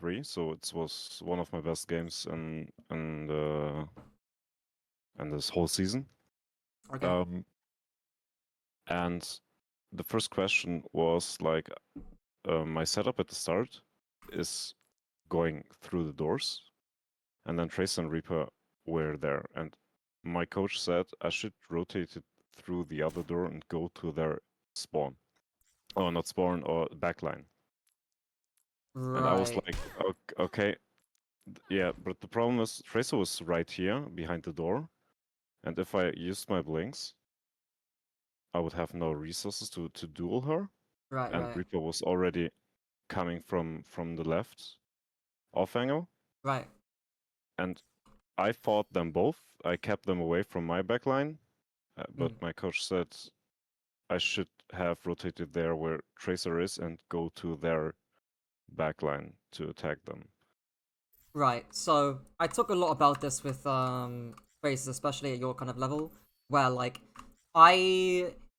3, so it was one of my best games in this whole season. Okay. And the first question was like, my setup at the start is going through the doors, and then Tracer and Reaper were there, and my coach said I should rotate it through the other door and go to their spawn. Oh, not spawn, or backline. And I was Right. like, okay, yeah, but the problem is Tracer was right here behind the door, and if I used my blinks, I would have no resources to duel her, Right. and Right. Reaper was already coming from the left off angle, Right. and I fought them both. I kept them away from my backline, but Mm. my coach said I should have rotated there where Tracer is and go to their backline to attack them. Right. So I talk a lot about this with phrases, especially at your kind of level, where like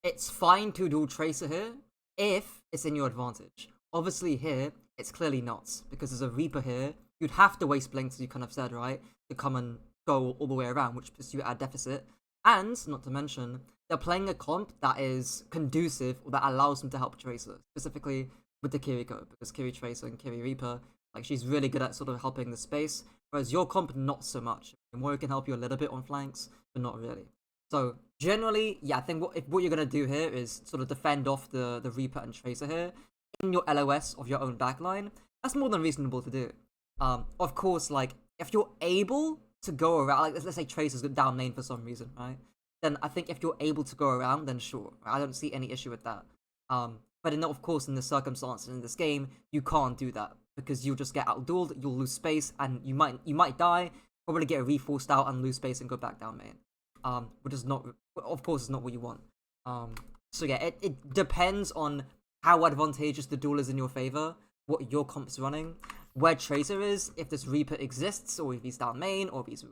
it's fine to dual Tracer here if it's in your advantage. Obviously here it's clearly not, because there's a Reaper here. You'd have to waste blinks, as you kind of said, right, to come and go all the way around, which puts you at deficit. And not to mention, they're playing a comp that is conducive or that allows them to help Tracer, specifically with the Kiriko, because Kiri Tracer and Kiri Reaper, like, she's really good at sort of helping the space, whereas your comp not so much. Moira can help you a little bit on flanks, but not really. So generally, yeah, I think what you're gonna do here is sort of defend off the Reaper and Tracer here in your LOS of your own backline. That's more than reasonable to do. Of course, like, if you're able to go around, like, let's say Tracer's down lane for some reason, right? Then I think if you're able to go around, then sure, I don't see any issue with that. But of course, in the circumstances in this game, you can't do that, because you'll just get outdueled, you'll lose space, and you might die, probably get reforced out and lose space and go back down main. Which is not, of course, is not what you want. So yeah, it depends on how advantageous the duel is in your favor, what your comp's running, where Tracer is, if this Reaper exists, or if he's down main, or if he's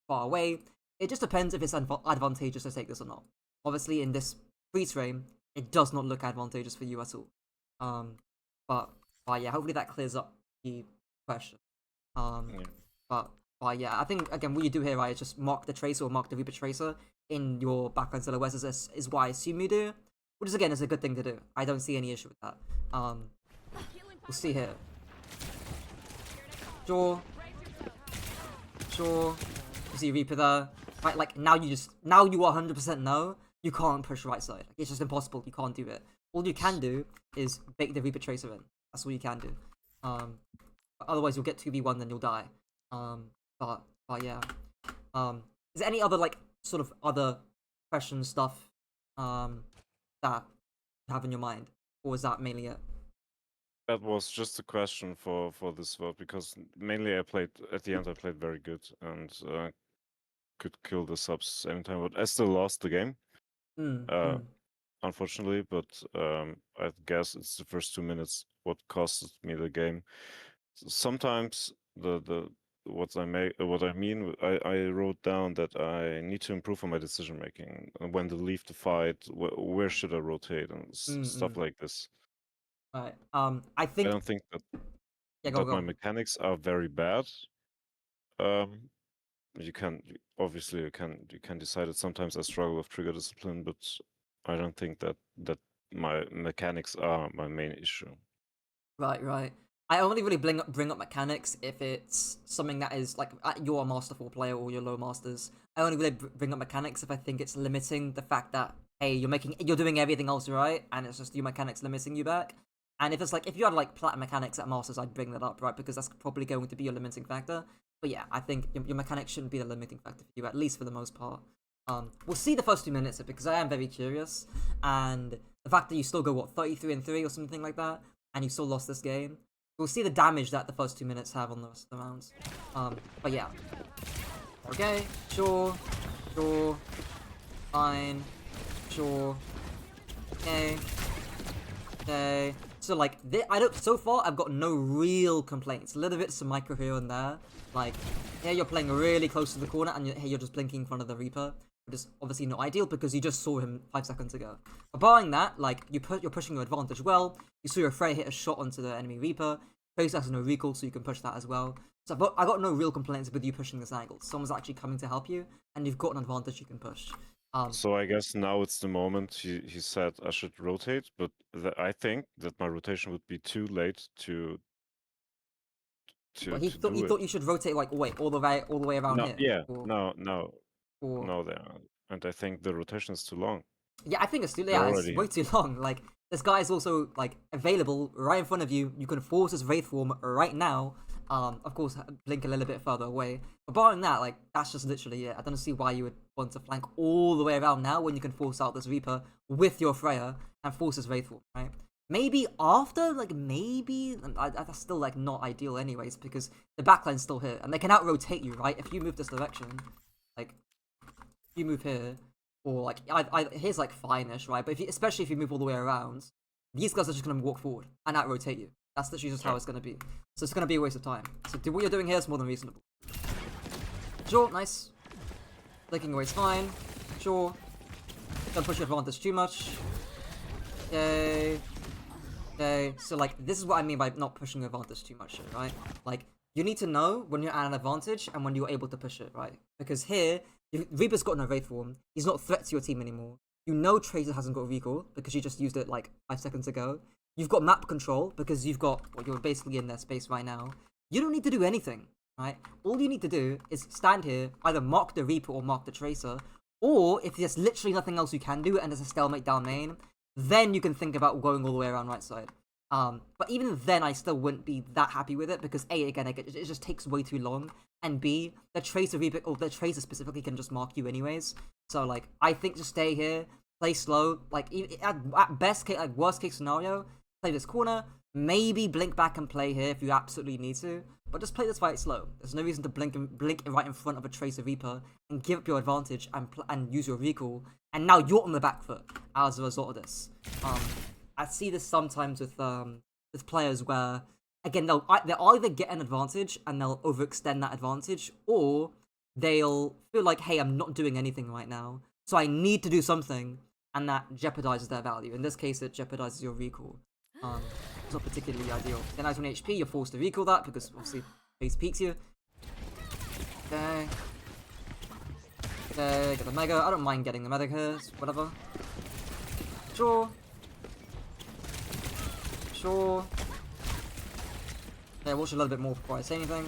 far away. It just depends if it's advantageous to take this or not. Obviously, in this freeze frame, it does not look advantageous for you at all. But yeah, hopefully that clears up the question. Yeah. But yeah, I think again what you do here, right, is just mark the Tracer or mark the Reaper Tracer in your backline LOS is what I assume you do, which is again is a good thing to do. I don't see any issue with that. We'll see here. Sure. You see Reaper there, right? Like now you 100% know you can't push right side. Like, it's just impossible. You can't do it. All you can do is bake the Reaper Tracer in. That's all you can do. But otherwise you'll get 2v1, then you'll die. But yeah. Is there any other like sort of other question stuff that you have in your mind, or is that mainly it? That was just a question for this vote, because mainly I played at the end. I played very good and could kill the subs anytime, but I still lost the game. Unfortunately, but I guess it's the first 2 minutes what costed me the game. Sometimes what I mean, I wrote down that I need to improve on my decision making, when to leave the fight, where should I rotate, and stuff like this. Right. I I think. don't think that Yeah, go my go. mechanics are very bad. You can obviously you can decide it. Sometimes I struggle with trigger discipline, but I don't think that my mechanics are my main issue. Right. I only really bring up mechanics if it's something that is like you're a masterful player or you're low masters. I only really bring up mechanics if I think it's limiting the fact that hey, you're doing everything else right, and it's just your mechanics limiting you back. And if it's like if you had like plat mechanics at masters, I'd bring that up, right, because that's probably going to be your limiting factor. But yeah, I think your mechanics shouldn't be the limiting factor for you, at least for the most part. We'll see the first 2 minutes because I am very curious, and the fact that you still go 33-3 or something like that, and you still lost this game. We'll see the damage that the first 2 minutes have on the rest of the rounds. But yeah. Okay, sure, fine, sure, okay. So like, so far I've got no real complaints. A little bit some micro here and there. Like, here you're playing really close to the corner, and here you're just blinking in front of the Reaper, which is obviously not ideal because you just saw him 5 seconds ago. But barring that, like, you're pushing your advantage well. You saw your Freya hit a shot onto the enemy Reaper, Tracer has no recall, so you can push that as well. So I got no real complaints with you pushing this angle. Someone's actually coming to help you, and you've got an advantage you can push. So I guess now it's the moment he said I should rotate, but I think that my rotation would be too late to But to do he it. thought you should rotate like wait all the way around No, here. yeah, Or, no, there, and I think the rotation is too long. yeah, I think it's too. They're Yeah, it's already way here. too long. Like this guy is also like available right in front of you. You can force his wraith form right now. Of course, blink a little bit further away. But barring that, like that's just literally it. I don't see why you would want to flank all the way around now when you can force out this Reaper with your Freya and force his wraith form, right? Maybe after, like maybe that's still like not ideal anyways because the backline's still here and they can out rotate you, right? If you move this direction, like if you move here. Or like, here's like fine-ish, right? But especially if you move all the way around, these guys are just gonna walk forward and out-rotate you. That's literally just how it's gonna be. So it's gonna be a waste of time. So what you're doing here is more than reasonable. Sure, nice. Blinking away is fine. Sure. Don't push your advantage too much. Okay. Okay. So like, this is what I mean by not pushing your advantage too much, right? Like, you need to know when you're at an advantage and when you're able to push it, right? Because here, Reaper's got no Wraith Form. He's not a threat to your team anymore. You know Tracer hasn't got recall because you just used it like 5 seconds ago. You've got map control because you've got, well, you're basically in their space right now. You don't need to do anything, right? All you need to do is stand here, either mark the Reaper or mark the Tracer, or if there's literally nothing else you can do and there's a stalemate down main, then you can think about going all the way around right side. But even then, I still wouldn't be that happy with it because A, again, it just takes way too long, and B, the Tracer Reaper, or the Tracer specifically, can just mark you anyways. So like, I think just stay here, play slow. Like at best case, like worst case scenario, play this corner, maybe blink back and play here if you absolutely need to. But just play this fight slow. There's no reason to blink right in front of a Tracer Reaper and give up your advantage and use your recall. And now you're on the back foot as a result of this. I see this sometimes with players where, again, they'll either get an advantage and they'll overextend that advantage, or they'll feel like, hey, I'm not doing anything right now, so I need to do something, and that jeopardizes their value. In this case, it jeopardizes your recall. It's not particularly ideal. Then as 1 HP, you're forced to recall that because obviously base peaks you. Okay. Okay, get the Mega. I don't mind getting the Mega here, whatever. Sure. Sure. Yeah, watch a little bit more before I say anything.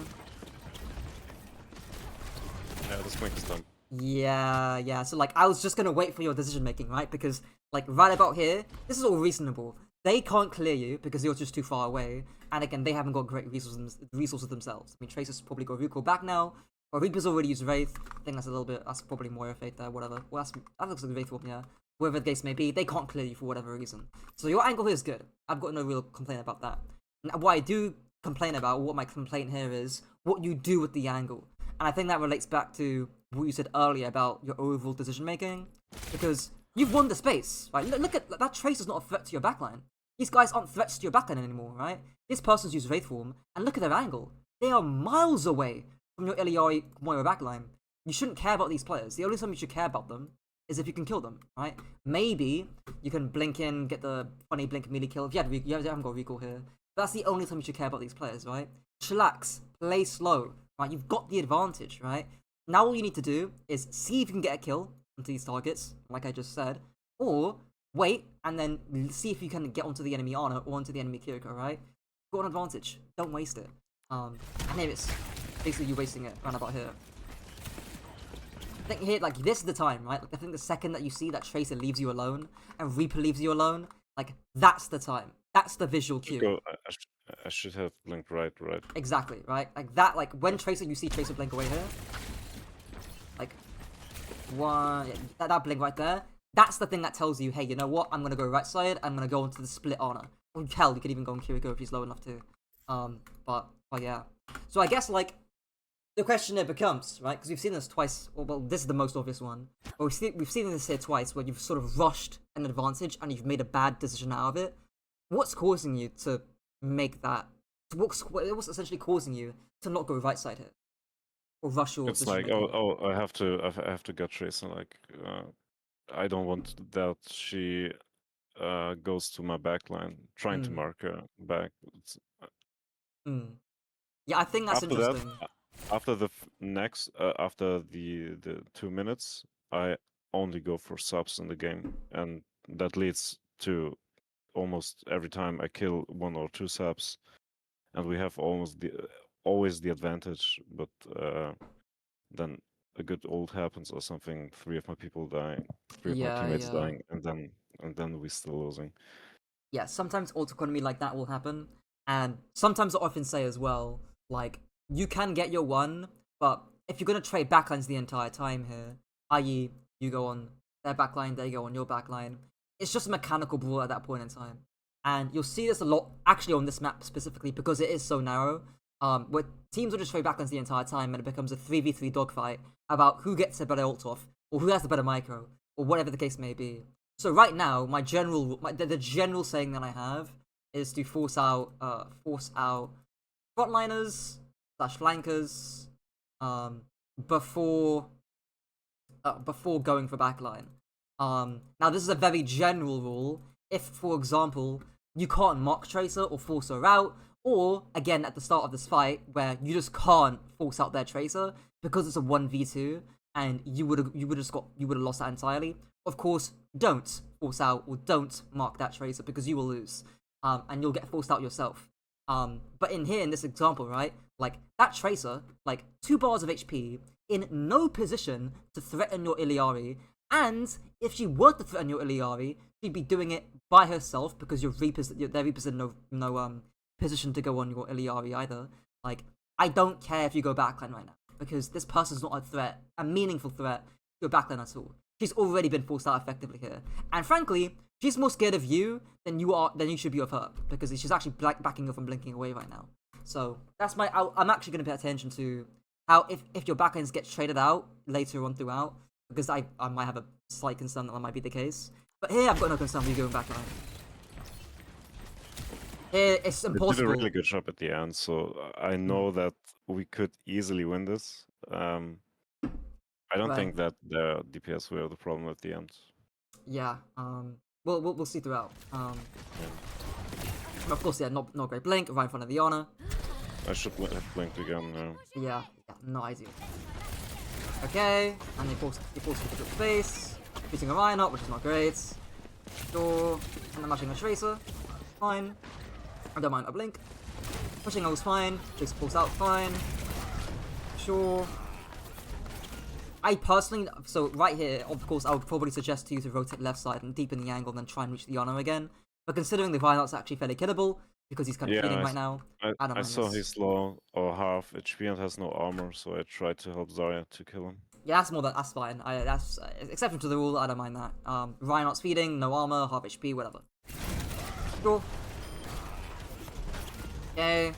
Yeah, this blink is done. Yeah. So, like, I was just gonna wait for your decision making, right? Because, like, right about here, this is all reasonable. They can't clear you because you're just too far away. And again, they haven't got great resources themselves. I mean, Tracer's probably got recall back now. Or Reaper's already used Wraith. I think that's probably more Fate there, whatever. Well, that looks like a Wraith form, yeah. Whatever the case may be, they can't clear you for whatever reason. So your angle here is good. I've got no real complaint about that. Now, what I do complain about, what my complaint here is, what you do with the angle. And I think that relates back to what you said earlier about your overall decision making. Because you've won the space, right? Look at that. Tracer's not a threat to your backline. These guys aren't threats to your backline anymore, right? This person's used Wraith form, and look at their angle. They are miles away from your Iliari Moira backline. You shouldn't care about these players. The only time you should care about them is if you can kill them, right? Maybe you can blink in, get the funny blink melee kill. If you haven't got recall here. But that's the only time you should care about these players, right? Chillax, play slow, right? You've got the advantage, right? Now all you need to do is see if you can get a kill onto these targets, like I just said, or wait and then see if you can get onto the enemy Ana or onto the enemy Kiriko, right? You've got an advantage. Don't waste it. And here it's basically you wasting it around about here. I think here, like, this is the time, right? Like, I think the second that you see that Tracer leaves you alone and Reaper leaves you alone, like, that's the time. That's the visual cue. I should have blinked right. Exactly, right? Like, that, like, when Tracer, you see Tracer blink away here. Like, one, yeah, that blink right there. That's the thing that tells you, hey, you know what? I'm gonna go right side, I'm gonna go into the split Ana. Or hell, you could even go on Kiriko if he's low enough to. But yeah. So I guess, like, the question here becomes, right, because we've seen this twice, well, this is the most obvious one, but we've seen this here twice, where you've sort of rushed an advantage and you've made a bad decision out of it. What's causing you to make that, what's essentially causing you to not go right side here? Or rush your It's like, decision-making? I have to get Tracer, like, I don't want that she goes to my backline, trying to mark her back. Yeah, I think that's After that, interesting. after the next, after the 2 minutes, I only go for subs in the game, and that leads to almost every time I kill 1 or 2 subs, and we have always the advantage. But then a good ult happens or something. 3 of my people dying, 3 of my Yeah, teammates yeah. dying, and then we still losing. Yeah, sometimes ult economy like that will happen, and sometimes I often say as well, like, you can get your one, but if you're gonna trade backlines the entire time here, i.e., you go on their backline, they go on your backline, it's just a mechanical brawl at that point in time. And you'll see this a lot, actually, on this map specifically, because it is so narrow, where teams will just trade backlines the entire time, and it becomes a 3v3 dogfight about who gets a better ult off, or who has the better micro, or whatever the case may be. So right now, the general saying that I have is to force out frontliners slash flankers, um, before before going for backline. Now this is a very general rule. If, for example, you can't mock tracer or force her out, or again at the start of this fight where you just can't force out their tracer because it's a 1v2 and you would have lost that entirely. Of course, don't force out or don't mark that tracer because you will lose, and you'll get forced out yourself. But in here, in this example, right, like that tracer, like 2 bars of HP, in no position to threaten your Iliari, and if she were to threaten your Iliari, she'd be doing it by herself because their Reaper's in no position to go on your Iliari either. Like, I don't care if you go backline right now, because this person's not a threat, a meaningful threat to your backline at all. She's already been forced out effectively here. And frankly, she's more scared of you than you should be of her, because she's actually backing off and blinking away right now. So that's I'm actually going to pay attention to how if your backlines get traded out later on throughout, because I might have a slight concern that might be the case. But here I've got no concern with you going backline. Here it's They did a impossible. really good job at the end, so I know that we could easily win this. I don't Right. think that the DPS were the problem at the end. Yeah. We'll see throughout. Yeah. Of course, yeah, not great blink right in front of the honor. I should have blinked again. Yeah, no idea. Okay, and he forced me to the face, shooting a Rhino, which is not great. Sure, and I'm mashing a Tracer, fine. I don't mind a blink. Pushing was fine, Tracer pulls out, fine. Sure. I personally, so right here, of course, I would probably suggest to you to rotate left side and deepen the angle and then try and reach the honor again. But considering the Rhino's actually fairly killable, because he's kind of feeding right now, I don't I mind saw this. he's low or half HP and has no armor, so I tried to help Zarya to kill him. Yeah, that's fine. That's exception to the rule. I don't mind that. Reinhardt feeding, no armor, half HP, whatever. Sure. Okay.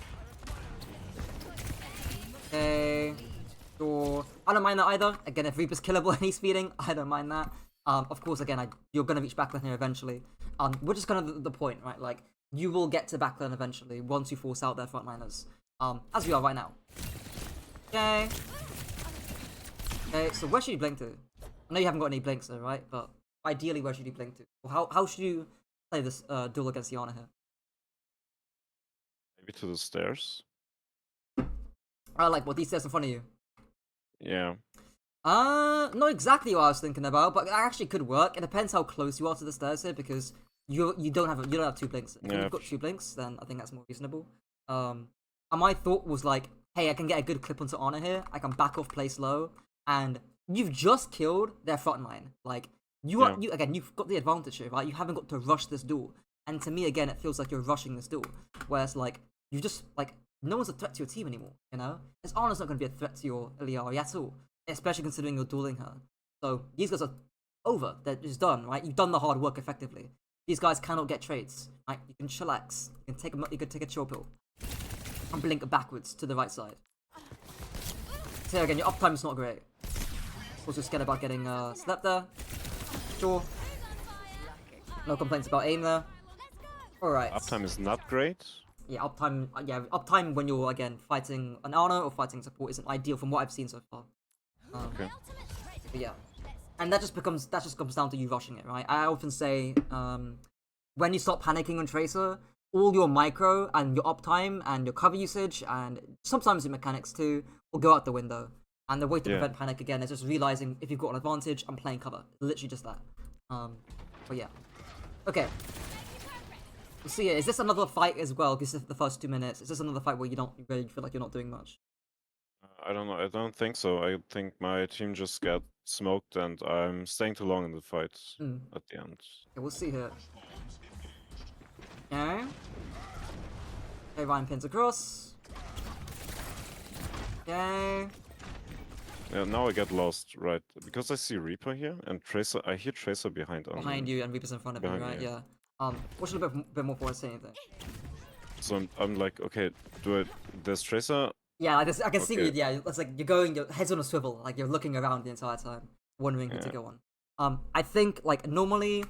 Okay. Sure. I don't mind that either. Again, if Reaper's killable and he's feeding, I don't mind that. Of course, again, you're gonna reach backline here eventually. Which is kind of the point, right? Like, you will get to backline eventually once you force out their frontliners. As we are right now. Okay. Okay, so where should you blink to? I know you haven't got any blinks though, right? But ideally, where should you blink to? Or how should you play this duel against Yana here? Maybe to the stairs? Like what, these stairs in front of you? Yeah. Not exactly what I was thinking about, but that actually could work. It depends how close you are to the stairs here, because you don't have 2 blinks. If you've got 2 blinks, then I think that's more reasonable. And my thought was like, hey, I can get a good clip onto Honor here. I can back off, play slow, and you've just killed their front line. Like you've got the advantage here, right? You haven't got to rush this duel, and to me, again, it feels like you're rushing this duel. Whereas like you just like no one's a threat to your team anymore. You know, as Honor's not going to be a threat to your Iliari at all, especially considering you're dueling her. So these guys are over. They're just done, right? You've done the hard work effectively. These guys cannot get trades, right? You can chillax. You can take a chill pill and blink backwards to the right side. So again, your uptime is not great. Also scared about getting slept there. Sure. No complaints about aim there. Alright. Uptime is not great. Yeah, uptime when you're again fighting an Ana or fighting support isn't ideal from what I've seen so far. Okay. But yeah. And that just comes down to you rushing it, right? I often say, when you stop panicking on Tracer, all your micro and your uptime and your cover usage and sometimes your mechanics too will go out the window. And the way to prevent panic again is just realizing if you've got an advantage and playing cover. Literally just that. But yeah. Okay. We'll see it. Is this another fight as well? Because the first 2 minutes. Is this another fight where you don't really feel like you're not doing much? I don't know. I don't think so. I think my team just got smoked and I'm staying too long in the fight at the end. Okay, we'll see here. Okay. Okay, Ryan pins across. Okay. Yeah, now I get lost, right? Because I see Reaper here and Tracer. I hear Tracer behind You and Reaper's in front of you, right? me, Yeah. Watch a bit more before I say anything. So I'm like, okay, there's Tracer. Yeah, like this, I can see you. Yeah, it's like you're going, your head's on a swivel, like you're looking around the entire time, wondering who to go on. I think like normally,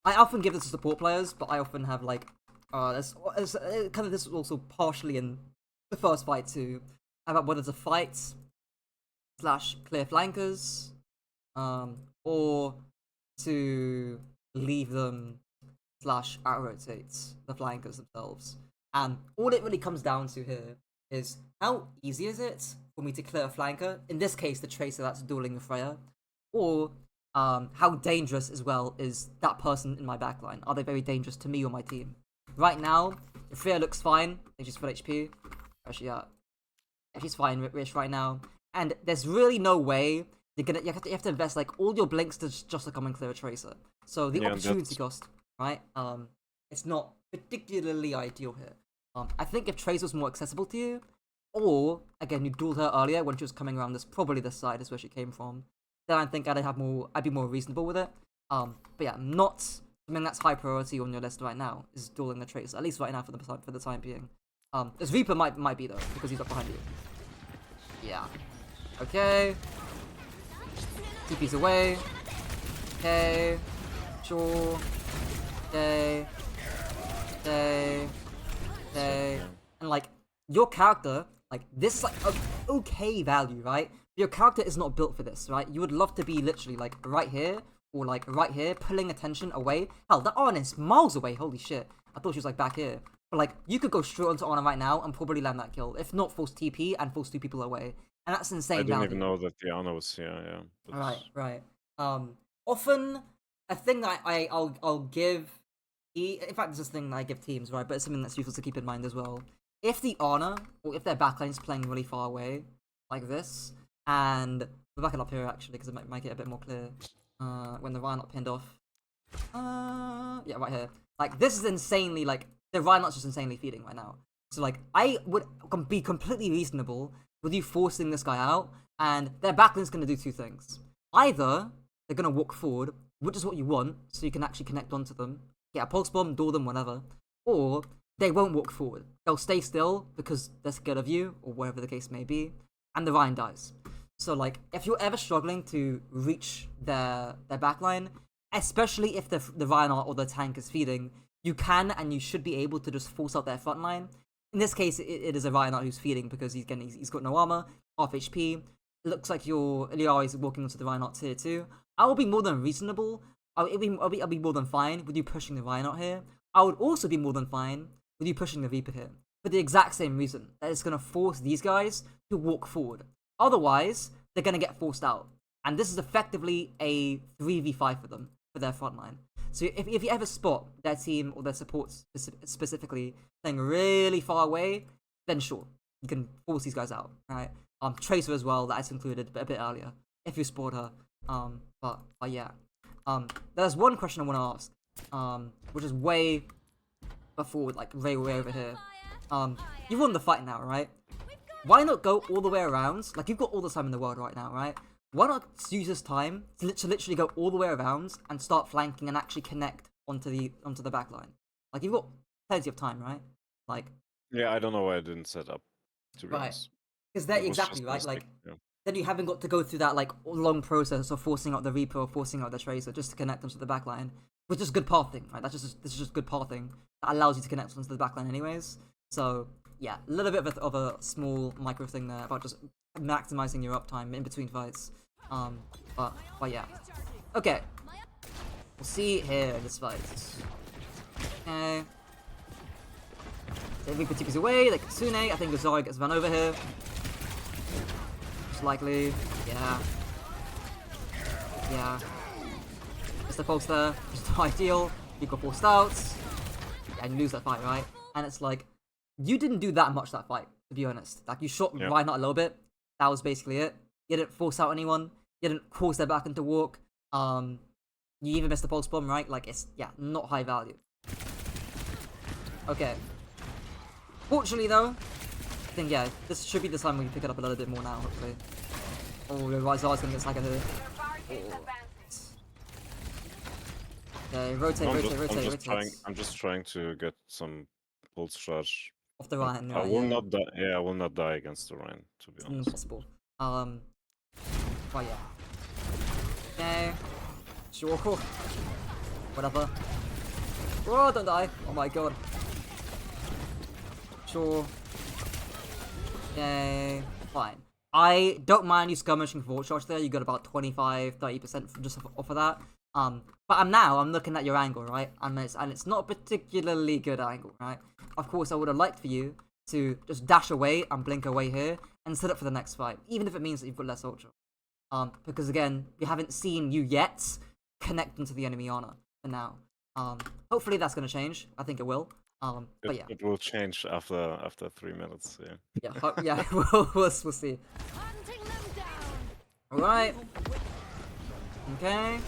I often give this to support players, but I often have like, this is also partially in the first fight too, about whether to fight / clear flankers, or to leave them / out-rotate the flankers themselves. And all it really comes down to here is how easy is it for me to clear a flanker, in this case the Tracer that's dueling with Freya, or how dangerous as well is that person in my backline. Are they very dangerous to me or my team? Right now, Freya looks fine. I think she's full HP. Actually, yeah, she's fine, Rich, right now. And there's really no way you have to invest like all your blinks just to come and clear a Tracer. So the opportunity cost, right? It's not particularly ideal here. I think if Tracer was more accessible to you, or again you dueled her earlier when she was coming around probably this side is where she came from, then I think I'd be more reasonable with it. But yeah, not something that's high priority on your list right now is dueling the Tracer, at least right now for the time being. This Reaper might be though, because he's up behind you. Yeah. Okay. TP's away. Okay. Sure. Okay. Okay. Okay. And like your character, like this is like an okay value, right? Your character is not built for this, right? You would love to be literally like right here or like right here, pulling attention away. Hell, that Arn is miles away. Holy shit! I thought she was like back here. But like you could go straight onto Arn right now and probably land that kill, if not force TP and force 2 people away. And that's insane. I didn't even know that the Ana was here. Yeah. But... Right. Often a thing that I'll give. In fact, this is a thing that I give teams, right? But it's something that's useful to keep in mind as well. If the Ana, or if their backline is playing really far away, like this, and we'll back it up here actually, because it might get a bit more clear when the Reinhardt pinned off. Yeah, right here. Like, this is insanely, like, the Reinhardt's just insanely feeding right now. So, like, I would be completely reasonable with you forcing this guy out, and their backline's going to do 2 things. Either they're going to walk forward, which is what you want, so you can actually connect onto them, get a pulse bomb, duel them, whatever, or they won't walk forward. They'll stay still because they're scared of you, or whatever the case may be, and the Ryan dies. So, like, if you're ever struggling to reach their backline, especially if the Reinhardt or the tank is feeding, you can and you should be able to just force out their front line. In this case, it is a Reinhardt who's feeding because he's got no armor, half HP. It looks like your Liara is walking onto the Reinhardt tier 2. I will be more than reasonable. I'll be more than fine with you pushing the Reinhardt here. I would also be more than fine with you pushing the Reaper here. For the exact same reason, that it's going to force these guys to walk forward. Otherwise, they're going to get forced out. And this is effectively a 3v5 for them, for their front line. So if you ever spot their team or their supports specifically playing really far away, then sure, you can force these guys out, right? Tracer as well, that's included a bit earlier, if you spot her. But yeah. There's one question I want to ask, which is way before, like, way over here. You've won the fight now, right? Why not go all the way around? Like, you've got all the time in the world right now, right? Why not use this time to literally go all the way around and start flanking and actually connect onto the back line? Like, you've got plenty of time, right? Like, yeah, I don't know why I didn't set up, to be honest. Because they're exactly right. Like, then you haven't got to go through that like long process of forcing out the Reaper or forcing out the Tracer just to connect them to the backline, which is good pathing, right? This is just good pathing that allows you to connect them to the backline anyways. So yeah, a little bit of a small micro thing there about just maximizing your uptime in between fights. But yeah. Okay. We'll see here in this fight. Okay. So Reaper TP's away, like Kitsune. I think Zara gets run over here. Most likely. Yeah. Yeah. Mr. Pulse there. Just not ideal. You got forced out. Yeah, and you lose that fight, right? And it's like, you didn't do that much that fight, to be honest. Like, you shot Reinhardt a little bit. That was basically it. You didn't force out anyone. You didn't force their back into walk. You even missed the pulse bomb, right? Like, it's, yeah, not high value. Okay. Fortunately, though, I think, yeah, this should be the time we pick it up a little bit more now, hopefully. Oh, Rizar's gonna get staggered here. Oh. Okay, rotate. I'm just trying to get some pulse charge. Off the Ryan, I right, will not die. Yeah, I will not die against the Ryan, to be honest. Impossible. Oh yeah. Okay. Sure. Whatever. Oh, don't die. Oh my god. Sure. Okay. Fine. I don't mind you skirmishing for charge there. You got about 25-30% just off of that. But I'm looking at your angle, right? And it's not a particularly good angle, right? Of course, I would have liked for you to just dash away and blink away here and set up for the next fight, even if it means that you've got less ultra. Because again, we haven't seen you yet connect into the enemy Ana for now. Hopefully that's gonna change. I think it will. But yeah, it will change after 3 minutes. Yeah. Yeah, we'll see. All right. Okay.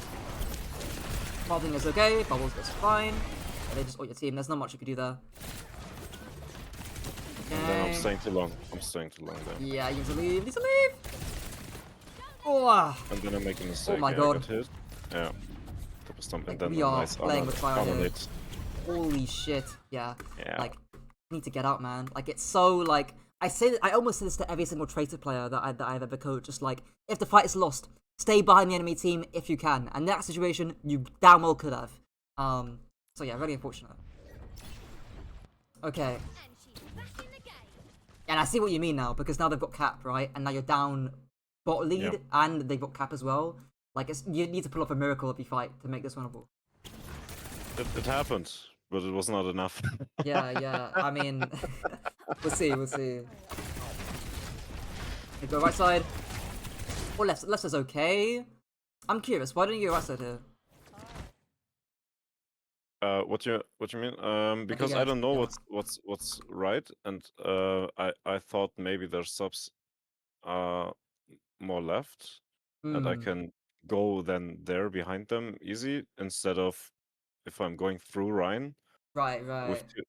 Bobbing is okay. Bubbles is fine. Yeah, they just ult your team. There's not much you can do there. Okay. And then I'm staying too long. There. Yeah, you need to leave. Oh. And then I'm making a mistake. Oh my god. I got hit. Yeah. And then we are nice playing with fire here. dominate. Holy shit. Yeah. Yeah. Like, I need to get out, man. Like, it's so, like, I almost say this to every single traitor player that I've ever coached. Just like, if the fight is lost, stay behind the enemy team if you can. And that situation, you damn well could have. So yeah, really unfortunate. Okay. And I see what you mean now, because now they've got cap, right? And now you're down bot lead, and they've got cap as well. Like, you need to pull off a miracle every fight to make this winnable. It happened, but it was not enough. Yeah. I mean, we'll see. You go right side. Or left. Left is okay. I'm curious. Why don't you go right side here? What do you mean? Because I don't know what's right, and I thought maybe their subs are more left, and I can go then there behind them easy instead of if I'm going through Ryan. Right.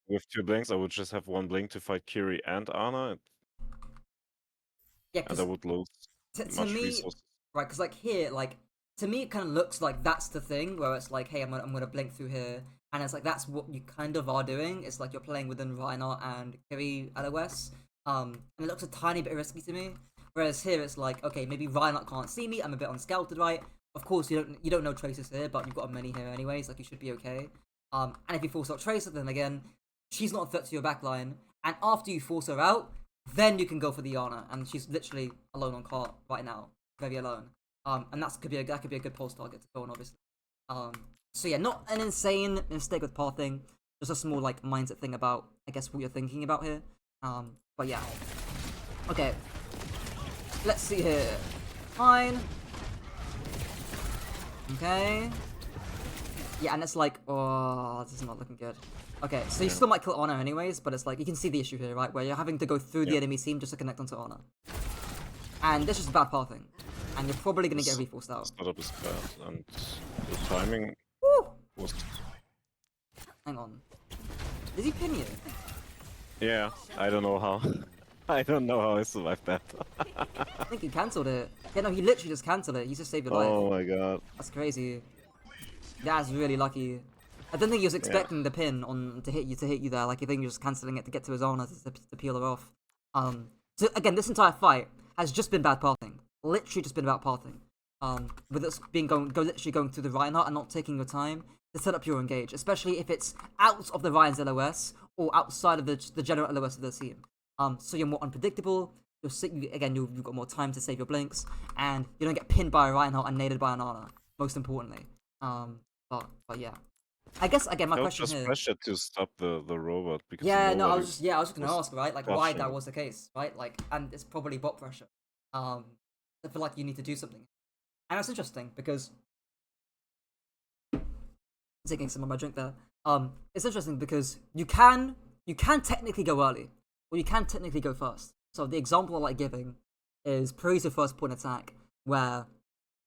With two blinks, I would just have one blink to fight Kiri and Ana. Yeah, and I would lose to me, resources. Right? Because like here, like to me, it kind of looks like that's the thing where it's like, hey, I'm gonna blink through here, and it's like that's what you kind of are doing. It's like you're playing within Reinhardt and Kiri LOS. And it looks a tiny bit risky to me. Whereas here, it's like, okay, maybe Reinhardt can't see me. I'm a bit unscouted, right? Of course, you don't know Tracer's here, but you've got a mini here anyways. Like you should be okay. And if you force out Tracer, then again, she's not a threat to your backline. And after you force her out, then you can go for the Ana, and she's literally alone on cart right now, very alone. And that could be a good pulse target to go on, obviously. So yeah, not an insane mistake with pathing, just a small like mindset thing about, I guess, what you're thinking about here. But yeah, okay. Let's see here. Fine. Okay. Yeah, and it's like, oh, this is not looking good. Okay, so you still might kill Ana anyways, but it's like, you can see the issue here, right? Where you're having to go through the enemy team just to connect onto Ana. And this is bad pathing. And you're probably going to get reforced out. Setup is bad, and the timing was... Hang on. Did he pin you? Yeah, I don't know how. I don't know how I survived that. I think he cancelled it. Yeah, no, he literally just cancelled it. He just saved your life. Oh my god. That's crazy. That's really lucky. I don't think he was expecting the pin on to hit you there. Like, I think he was just cancelling it to get to his own to peel her off. So again, this entire fight has just been bad pathing. Literally just been about pathing. With us being literally going through the Reinhardt and not taking your time to set up your engage, especially if it's out of the Ryan's LOS or outside of the general LOS of the team. So you're more unpredictable. You've got more time to save your blinks, and you don't get pinned by a Reinhardt and naded by an Ana. Most importantly. But yeah. I guess again my I was question just here. pressured to stop the robot because Yeah, no, I nobody was just gonna was ask, right? Like why that touching. was the case, right? Like, and it's probably bot pressure. I feel like you need to do something, and that's interesting because taking some of my drink there. It's interesting because you can technically go early, or you can technically go first. So the example I like giving is Parisa first point attack, where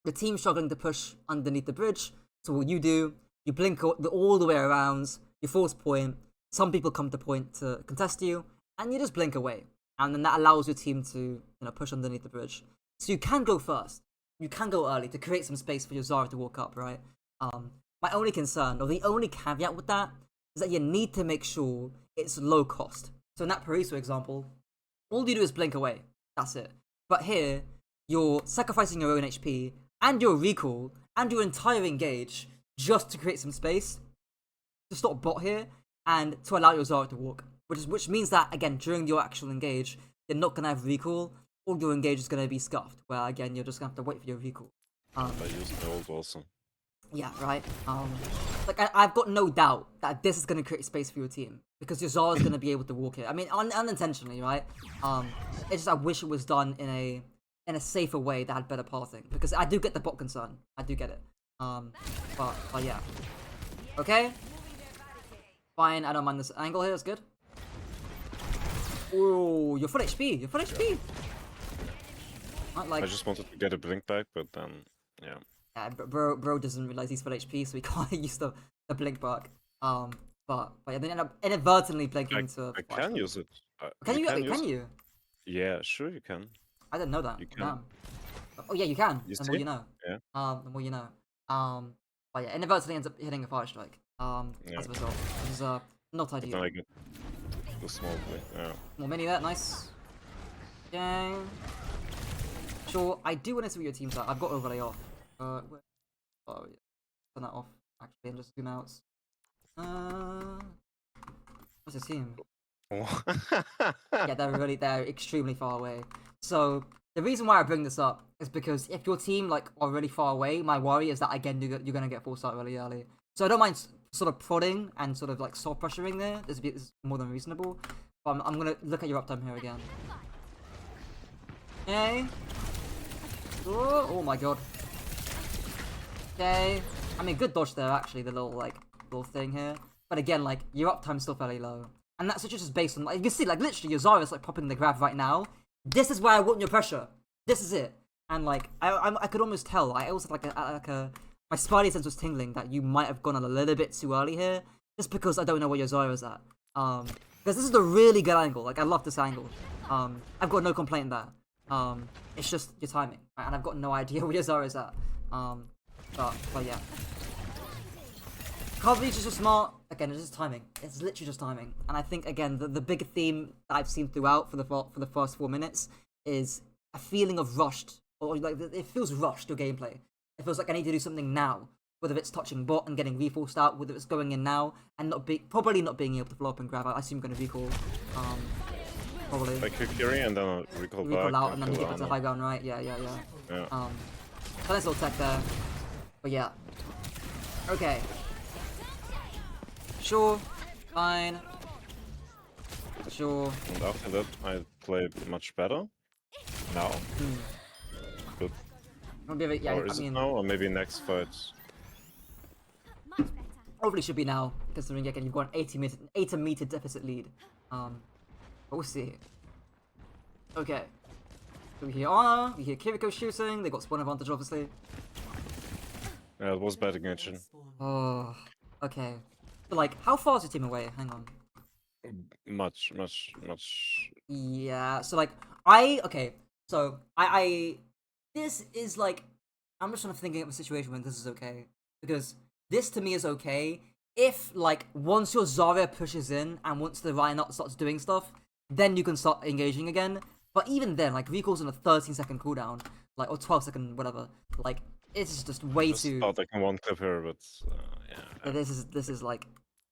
the team's struggling to push underneath the bridge. So what you do, you blink all the way around, you force point, some people come to point to contest you, and you just blink away. And then that allows your team to, push underneath the bridge. So you can go first. You can go early to create some space for your Zara to walk up, right? My only concern, or the only caveat with that, is that you need to make sure it's low cost. So in that Parisa example, all you do is blink away. That's it. But here, you're sacrificing your own HP and your recall and your entire engage just to create some space to stop bot here and to allow your Zara to walk. Which means that again during your actual engage, you're not gonna have recall, or your engage is gonna be scuffed. Where again you're just gonna have to wait for your recall. I used the ult also. Yeah, right. Like I've got no doubt that this is gonna create space for your team because your Zara's gonna be able to walk it. I mean, unintentionally, right? It's just I wish it was done in a safer way that had better pathing because I do get the bot concern. I do get it. But yeah. Okay. Fine. I don't mind this angle here. It's good. Ooh, you're full HP. You're full HP. I just wanted to get a blink back, but then yeah. Yeah, bro doesn't realize he's full HP, so he can't use the blink back. But yeah, then end up inadvertently blinking to. I can use it. Can you? use Can it. you? Yeah, sure you can. I didn't know that. You can. Damn. Oh yeah, you can. You The see? more you know. Yeah. The more you know. But yeah, inadvertently ends up hitting a fire strike. Yeah. As a result, which is not But ideal. then I get the small blink. Yeah. More mini there, nice. Yeah. Sure, I do want to see what your team's at. I've got overlay off. Oh yeah. Turn that off actually and just zoom out. What's his team? Yeah, they're extremely far away. So the reason why I bring this up is because if your team like are really far away, my worry is that again you're gonna get forced out really early. So I don't mind sort of prodding and sort of like soft pressuring there. This is more than reasonable. But I'm gonna look at your uptime here again. Okay. Oh my god. Okay. I mean, good dodge there actually. The little thing here. But again, like your uptime's still fairly low. And that's just based on, like, you can see, like, literally, your Zara's, like, popping the grab right now. This is where I want your pressure. This is it. And, like, I could almost tell. I also, my spidey sense was tingling that you might have gone a little bit too early here. Just because I don't know where your Zara's at. Because this is a really good angle. Like, I love this angle. I've got no complaint there. It's just your timing. Right? And I've got no idea where your Zara's at. But yeah. Coverage is just smart. Again, it's just timing. It's literally just timing. And I think again, the bigger theme that I've seen throughout for the first 4 minutes is a feeling of rushed, or like it feels rushed to gameplay. It feels like I need to do something now, whether it's touching bot and getting reforced out, whether it's going in now and probably not being able to blow up and grab out. I assume I'm gonna recall. Probably. Like Kukiri and then I'll recall back. Recall out and then get back to high ground, right? Yeah. Yeah. So nice little tech there. But yeah. Okay. Sure, fine. Sure. And after that, I play much better. Now. But Yeah, or is it now, or maybe next fight? Hopefully should be now, considering again you've got an 80 meter deficit lead. But we'll see. Okay. So we hear Ana, we hear Kiriko shooting. They got spawn advantage, obviously. Yeah, it was bad engaging. Oh, okay. But like, how far is your team away? Hang on. Much. Yeah. So like, this is like, I'm just trying to thinking of a situation when this is okay, because this to me is okay if like once your Zarya pushes in and once the Reinhardt starts doing stuff, then you can start engaging again. But even then, like recall's on a 13-second cooldown, like or 12-second whatever. Like it's just way too. Thought I can one clip here, but yeah. This is like,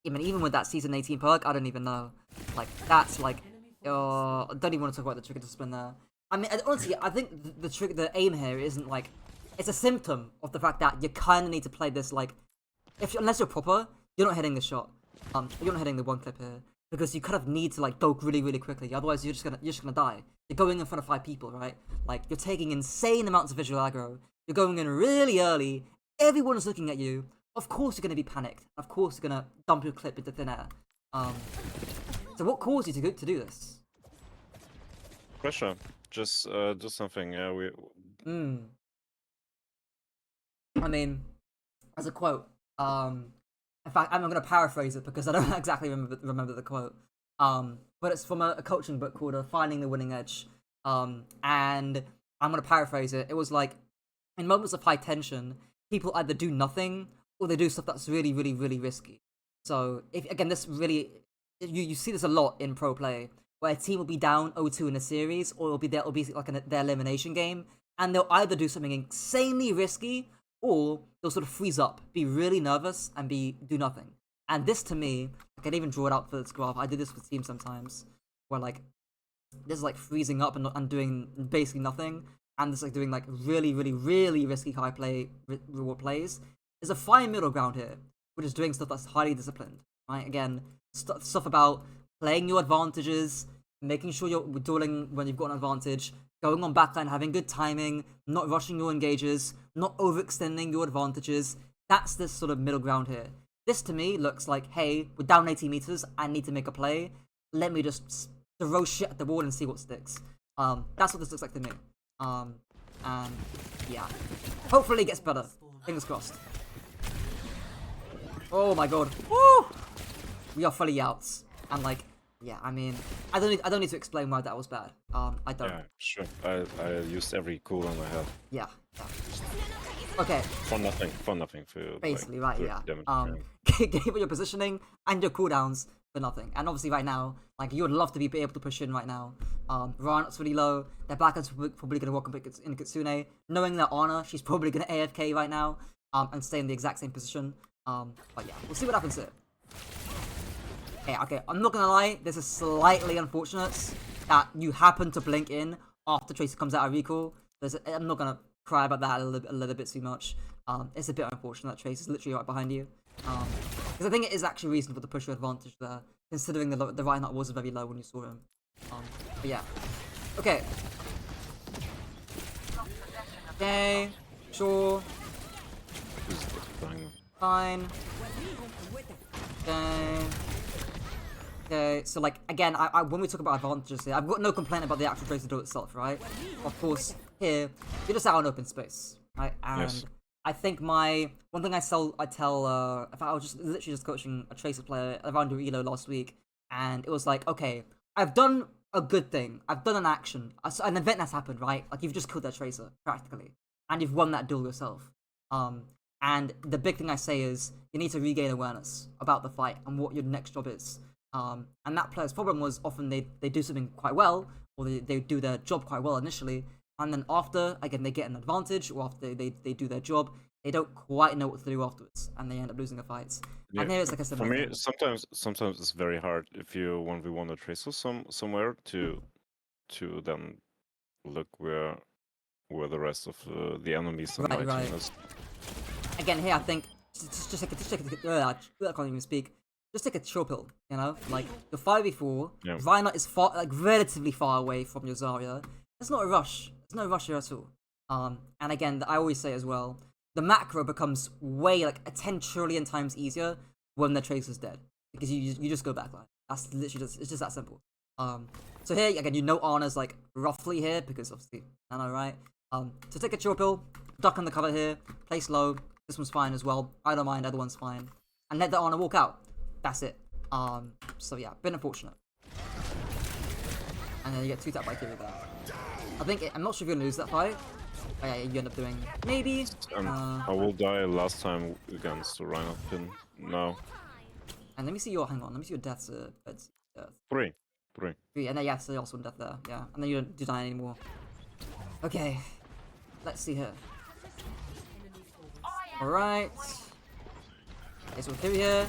even with that season 18 perk, I don't even know. Like that's like, I don't even want to talk about the trigger discipline there. I mean, honestly, I think the aim here isn't like, it's a symptom of the fact that you kind of need to play this like, unless you're proper, you're not hitting the shot. You're not hitting the one clip here because you kind of need to like go really, really quickly. Otherwise, you're just gonna die. You're going in front of 5 people, right? Like you're taking insane amounts of visual aggro. You're going in really early. Everyone's looking at you. Of course, you're gonna be panicked. Of course, you're gonna dump your clip into thin air. So what caused you to do this? Pressure. Just do something. Yeah, we. I mean, as a quote, in fact, I'm gonna paraphrase it because I don't exactly remember the quote. But it's from a coaching book called "Finding the Winning Edge." And I'm gonna paraphrase it. It was like, in moments of high tension, people either do nothing or they do stuff that's really, really, really risky. So, if again, this really, you see this a lot in pro play, where a team will be down 0-2 in a series, or it'll be like their elimination game, and they'll either do something insanely risky, or they'll sort of freeze up, be really nervous, and do nothing. And this, to me, I can even draw it out for this graph. I did this with teams sometimes, where like this is like freezing up and doing basically nothing, and this like doing like really, really, really risky high play reward plays. There's a fine middle ground here, which is doing stuff that's highly disciplined. Right? Again, stuff about playing your advantages, making sure you're dueling when you've got an advantage, going on backline, having good timing, not rushing your engages, not overextending your advantages. That's this sort of middle ground here. This to me looks like, hey, we're down 80 meters, I need to make a play. Let me just throw shit at the wall and see what sticks. That's what this looks like to me. And yeah, hopefully it gets better. Fingers crossed. Oh my god. Woo! We are fully out. And like, yeah, I mean, I don't need to explain why that was bad. I don't. Yeah, sure. I used every cooldown I had. Yeah. Okay. For nothing. For basically, like, right? Yeah. Damage. Gave your positioning and your cooldowns for nothing. And obviously, right now, like you would love to be able to push in right now. Ryan's really low. Their backend's probably gonna walk in Kitsune, knowing that Ana, she's probably gonna AFK right now. And stay in the exact same position. But yeah, we'll see what happens here. Okay, I'm not gonna lie, this is slightly unfortunate that you happen to blink in after Tracer comes out of recall. I'm not gonna cry about that a little bit too much. It's a bit unfortunate that Tracer's literally right behind you. Because I think it is actually reasonable to push your advantage there, considering the Reinhardt was very low when you saw him. But yeah. Okay. Okay, sure. Fine. Okay, so like again, when we talk about advantages here, I've got no complaint about the actual Tracer duel itself, right? Of course, here you're just out in open space, right? And yes. I think one thing I tell, if I was just literally just coaching a Tracer player around Elo last week, and it was like, okay, I've done a good thing, I've done an action, an event has happened, right? Like you've just killed that Tracer practically, and you've won that duel yourself. And the big thing I say is you need to regain awareness about the fight and what your next job is. And that player's problem was often they do something quite well, or they do their job quite well initially, and then after, again, they get an advantage, or after they do their job, they don't quite know what to do afterwards, and they end up losing the fights. Yeah. And there's like a similar for me, thing. Sometimes it's very hard if you 1v1 a Tracer somewhere to then look where the rest of the enemies on my team is. Again, here I think just take I can't even speak. Just take a chill pill, you know? Like, the 5v4, yeah. Reinhardt is relatively far away from your Zarya. There's not a rush. There's no rush here at all. And again, I always say as well, the macro becomes way, like, 10 trillion times easier when the Tracer's dead. Because you just go backline. That's literally it's just that simple. So here, again, you know Ana's, like, roughly here, because obviously, I know, right? So take a chill pill, duck on the cover here, play slow. This one's fine as well. I don't mind, other one's fine. And let the Ana walk out. That's it. So yeah, been unfortunate. And then you get 2 tap by Kiri there. I'm not sure if you're gonna lose that fight. Oh, yeah, you end up doing maybe. I will die last time against the Reinhardt pin. No. And let me see your let me see your deaths. Death. 3. 3, and then yeah, so you're also in death there. Yeah, and then you don't die anymore. Okay, let's see here. All right. Okay, so Kiri here.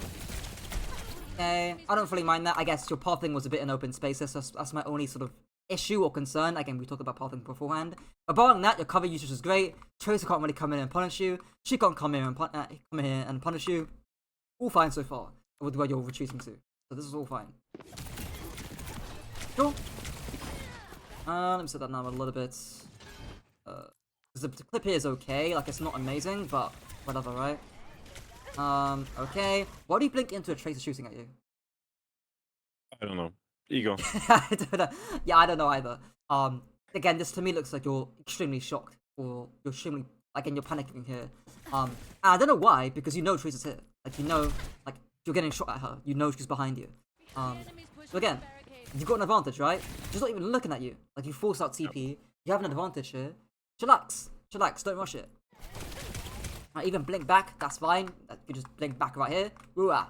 Okay, I don't really mind that. I guess your pathing was a bit in open space. That's my only sort of issue or concern. Again, we talked about pathing beforehand. But barring that, your cover usage is great. Tracer can't really come in and punish you. She can't come here and punish you. All fine so far with where you're retreating to. So this is all fine. Cool. Let me set that down a little bit. The clip here is okay, like it's not amazing, but whatever, right? Okay. Why do you blink into a tracer shooting at you? I don't know. Ego. I don't know. Yeah, I don't know either. Again, this to me looks like you're extremely shocked, or you're extremely, like, and you're panicking here. And I don't know why, because you know Tracer's here. Like, you know, like, you're getting shot at her. You know she's behind you. So again, you've got an advantage, right? She's not even looking at you. Like, you force out TP. You have an advantage here. Chillax. Chillax, don't rush it. Even blink back, that's fine. You just blink back right here.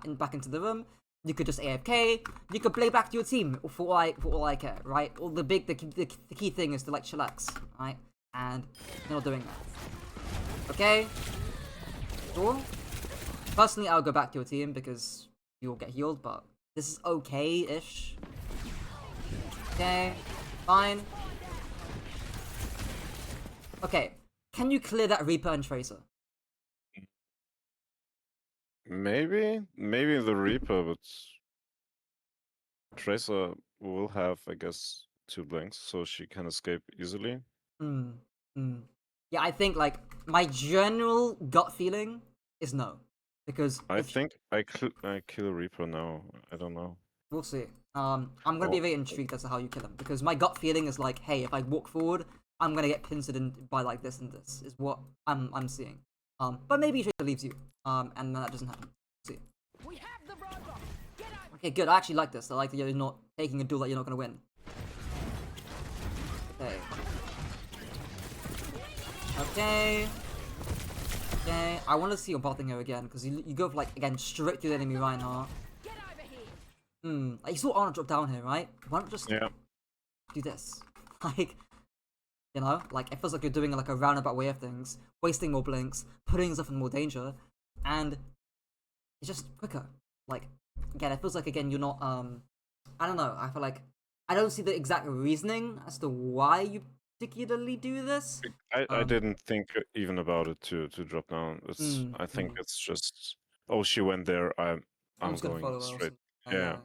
And back into the room. You could just AFK. You could play back to your team for all I care, right? All the key thing is to like chillax, right? And you're not doing that. Okay. Cool. Personally, I'll go back to your team because you'll get healed, but this is okay-ish. Okay. Fine. Okay. Can you clear that Reaper and Tracer? Maybe the Reaper, but Tracer will have, I guess, 2 blinks, so she can escape easily. Yeah, I think like my general gut feeling is no, because I think I kill Reaper now. I don't know. We'll see. I'm gonna be very intrigued as to how you kill him, because my gut feeling is like, hey, if I walk forward, I'm gonna get pincered in by like this and this is what I'm seeing. But maybe Tracer leaves you, and that doesn't happen. See. Okay, good. I actually like this. I like that you're not taking a duel that you're not gonna win. Okay. Okay. Okay. I want to see your botting here again, because you go for, like, again, straight through the enemy Reinhardt. Like, you saw Arnold drop down here, right? Why not just do this? Like, you know, like, it feels like you're doing like a roundabout way of things, wasting more blinks, putting yourself in more danger, and it's just quicker. Like, again, it feels like, again, you're not, I don't know, I feel like, I don't see the exact reasoning as to why you particularly do this. I didn't think even about it to drop down. I think it's just, oh, she went there, I'm just gonna going follow straight. yeah.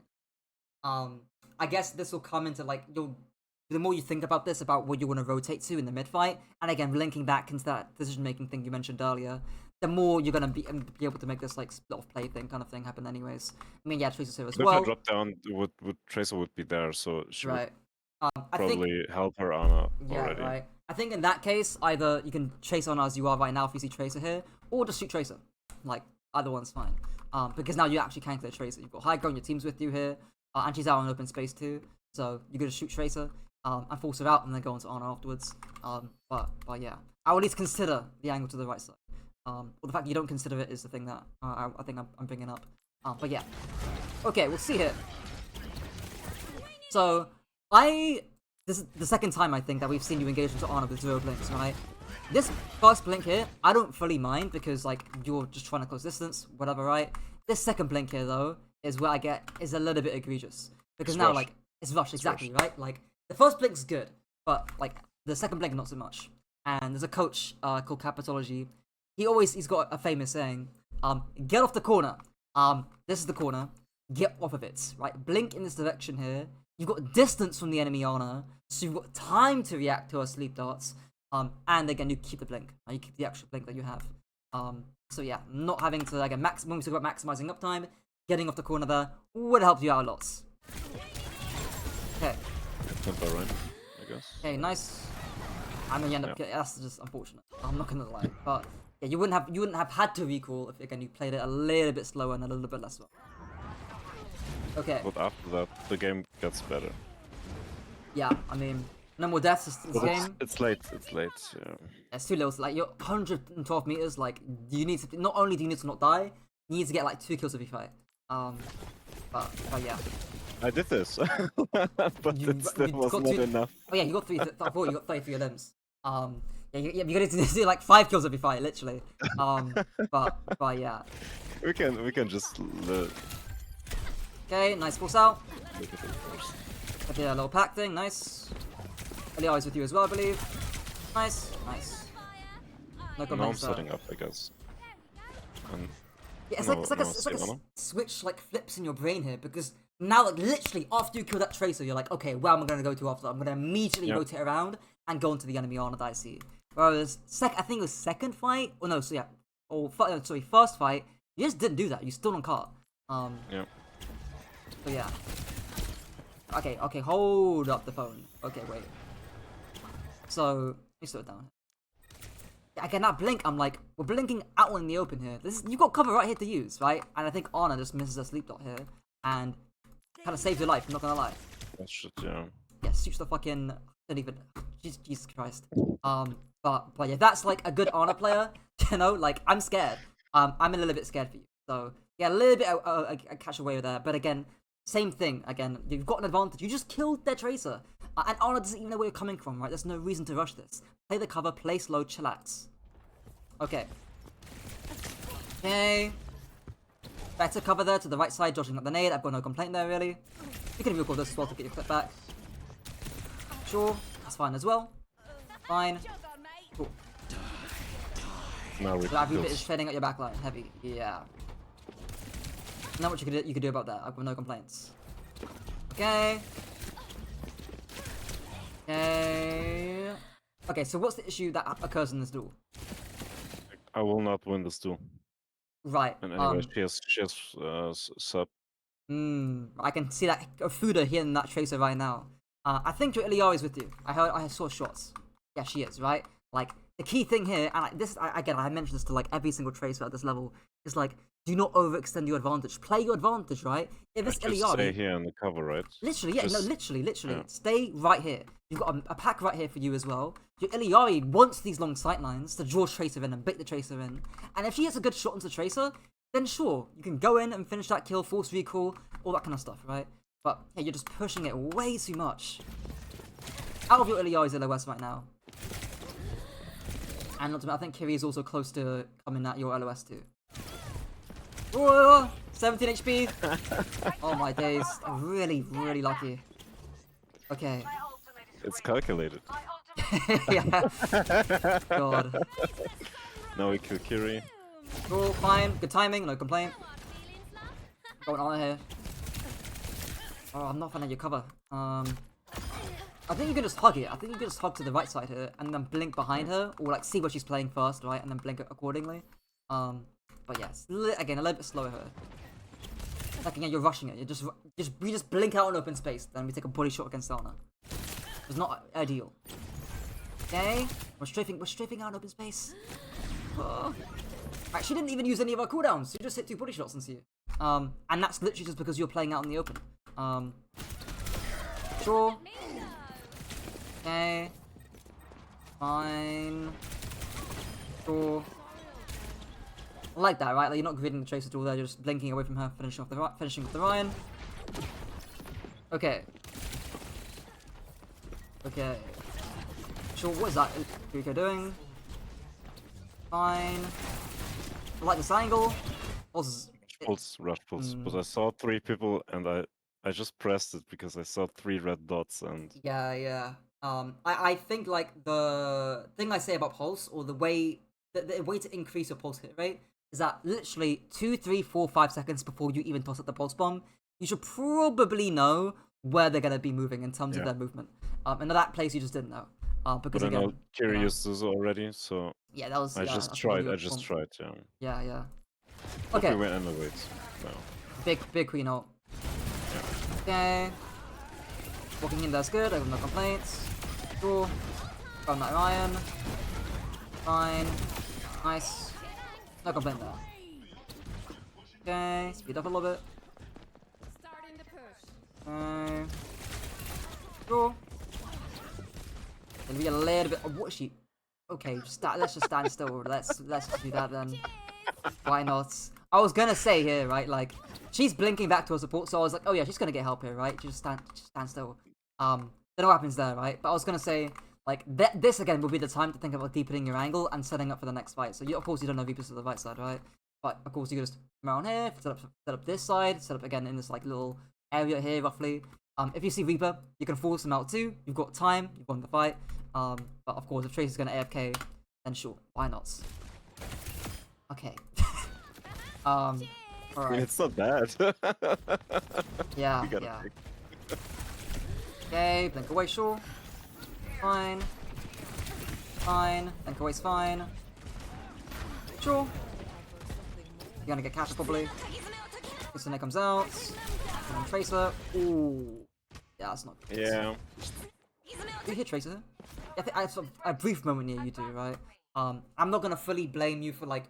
I guess this will come into, like, the more you think about this, about what you want to rotate to in the mid fight, and again, linking back into that decision-making thing you mentioned earlier, the more you're gonna be able to make this like split of play thing kind of thing happen anyways. I mean, yeah, Tracer's here as well. If I drop down, Tracer would be there, so she would I probably think, help her Ana already. Yeah, right. I think in that case, either you can chase on as you are right now if you see Tracer here, or just shoot Tracer. Like, either one's fine. Because now you actually can clear Tracer. You've got high ground, your team's with you here, and she's out in open space too, so you can just shoot Tracer, and force her out, and then go into Ana afterwards. But yeah, I will at least consider the angle to the right side. Well, the fact you don't consider it is the thing that I think I'm bringing up. But yeah. Okay, we'll see here. So, this is the second time I think that we've seen you engage into Ana with 0 blinks, right? This first blink here, I don't fully mind because, like, you're just trying to close distance, whatever, right? This second blink here, though, is where I get is a little bit egregious. Because now, like, it's rush, exactly, right? Like, the first blink's good, but, like, the second blink, not so much. And there's a coach called Capitology. He's got a famous saying, get off the corner. This is the corner. Get off of it, right? Blink in this direction here. You've got distance from the enemy Ana, so you've got time to react to her sleep darts. And again, you keep the blink. You keep the extra blink that you have. So yeah, not having to, again, when we talk about maximizing uptime, getting off the corner there would help you out lots. Okay. Right, I guess. Okay, nice. And then you end up getting, that's just unfortunate. I'm not gonna lie, but yeah, you wouldn't have had to recall if again you played it a little bit slower and a little bit less well. Okay. But after that, the game gets better. Yeah, I mean, no more deaths this game. It's late. Yeah. It's too little. Like, you're 112 meters. Like, you need to not only do you need to not die, you need to get like 2 kills every fight. But yeah. I did this, but that was not enough. Oh yeah, you got 3. I thought you got 33 limbs. Yeah, you gotta do like 5 kills every fight, literally. But yeah. We can just. Okay, nice force out. I did a little pack thing, nice. Elio is with you as well, I believe. Nice. No now I'm setting up, I guess. And Yeah, it's No, like no, it's like a Sivana. switch like flips in your brain here because now like literally after you kill that tracer, you're like, okay, where am I gonna go to after that? I'm gonna immediately Yep. rotate around and go into the enemy armor that I see. Whereas I think it was second fight, or no, so yeah, first fight, you just didn't do that. You still on cart. Yep. So yeah. Okay, hold up the phone. Okay, wait. So let me slow it down. Again, that blink, I'm like, we're blinking out in the open here. You've got cover right here to use, right? And I think Anna just misses a sleep dot here and kind of saves your life, I'm not gonna lie. That shit, yeah. Yeah, shoots the fucking, don't even, Jesus Christ. But yeah, that's like a good Anna player, you know, like, I'm scared. I'm a little bit scared for you. So, yeah, a little bit I catch away with that. But again, same thing, again, you've got an advantage. You just killed their tracer. And Anna doesn't even know where you're coming from, right? There's no reason to rush this. Play the cover, play slow, chillax. Okay. Okay. Better cover there to the right side, dodging up the nade. I've got no complaint there, really. You can record this as well to get your clip back. Sure, that's fine as well. Fine. Cool. Now That Reaper goes. is fading at your backline. Heavy. Yeah. Not much you could do about that. I've got no complaints. Okay. Okay. Okay, so what's the issue that occurs in this duel? I will not win this duel. Right. And anyway, she has sub. I can see that Fuda here in that tracer right now. I think your Iliari is with you. I saw shots. Yeah, she is, right? Like, the key thing here, and again, I mentioned this to like every single tracer at this level, is like, do not overextend your advantage. Play your advantage, right? If it's Just Iliari, stay here in the cover, right? literally, yeah, Just, no, literally. yeah. Stay right here. You've got a pack right here for you as well. Your Iliari wants these long sight lines to draw Tracer in and bait the Tracer in. And if she gets a good shot onto Tracer, then sure, you can go in and finish that kill, force recall, all that kind of stuff, right? But yeah, you're just pushing it way too much. Out of your Iliari's LOS right now. And I think Kiri is also close to coming at your LOS too. Whoa, 17 HP. Oh my days. Really, really lucky. Okay. It's calculated. Yeah. God. Now we kill Kiri. Cool, fine. Good timing, no complaint. Going on here. Oh, I'm not finding your cover. I think you can just hug it. I think you can just hug to the right side here and then blink behind her, or like see what she's playing first, right? And then blink accordingly. But yes, again, a little bit slower here. Like again, you're rushing it. We just blink out in open space, then we take a body shot against Zelna. It's not ideal. Okay, we're strafing out in open space. Oh. Right, she didn't even use any of our cooldowns. She just hit 2 body shots into you. And that's literally just because you're playing out in the open. Sure. Okay. Fine. Sure. I like that, right? Like you're not gridding the Tracer at all there, you're just blinking away from her, finishing with the Ryan. Okay. Okay. Sure, what is that Rico doing? Fine. I like this angle. Rush pulse. But I saw 3 people and I just pressed it because I saw 3 red dots and... Yeah. I think like the thing I say about pulse, or the way to increase your pulse hit rate, is that literally 2, 3, 4, 5 seconds before you even toss up the pulse bomb, you should probably know where they're gonna be moving in terms of their movement. And in that place you just didn't know. Because but again, I know Kiri used this already, so yeah, that was. I just tried. Yeah. Yeah. Okay. Okay. We went innovate now. Big queen ult. Okay. Walking in there's good. I have no complaints. Cool. Got that Ryan. Fine. Nice. No complaint there. Okay. Speed up a little bit. Okay. Cool. Maybe a little bit. Oh, what is she? Okay, let's just stand still. Let's just do that then. Why not? I was gonna say here, right? Like, she's blinking back to her support, so I was like, oh yeah, she's gonna get help here, right? Just stand still. Don't know what happens there, right? But I was gonna say, like, this again will be the time to think about deepening your angle and setting up for the next fight. So of course you don't know Reapers to the right side, right? But of course you can just come around here, set up this side, set up again in this like little area here roughly. If you see Reaper, you can force him out too. You've got time, you've won the fight. But of course, if Tracer's gonna AFK, then sure, why not? Okay. All I mean, right. it's not bad. Yeah, We gotta yeah. pick. Okay, blink away, sure. Fine. Fine. Blink away's fine. Sure. You're gonna get captured probably. This comes out. And then Tracer. Ooh. Yeah, that's not good. Yeah. Do you hit Tracer? I think I have a brief moment near you two, right? I'm not gonna fully blame you for the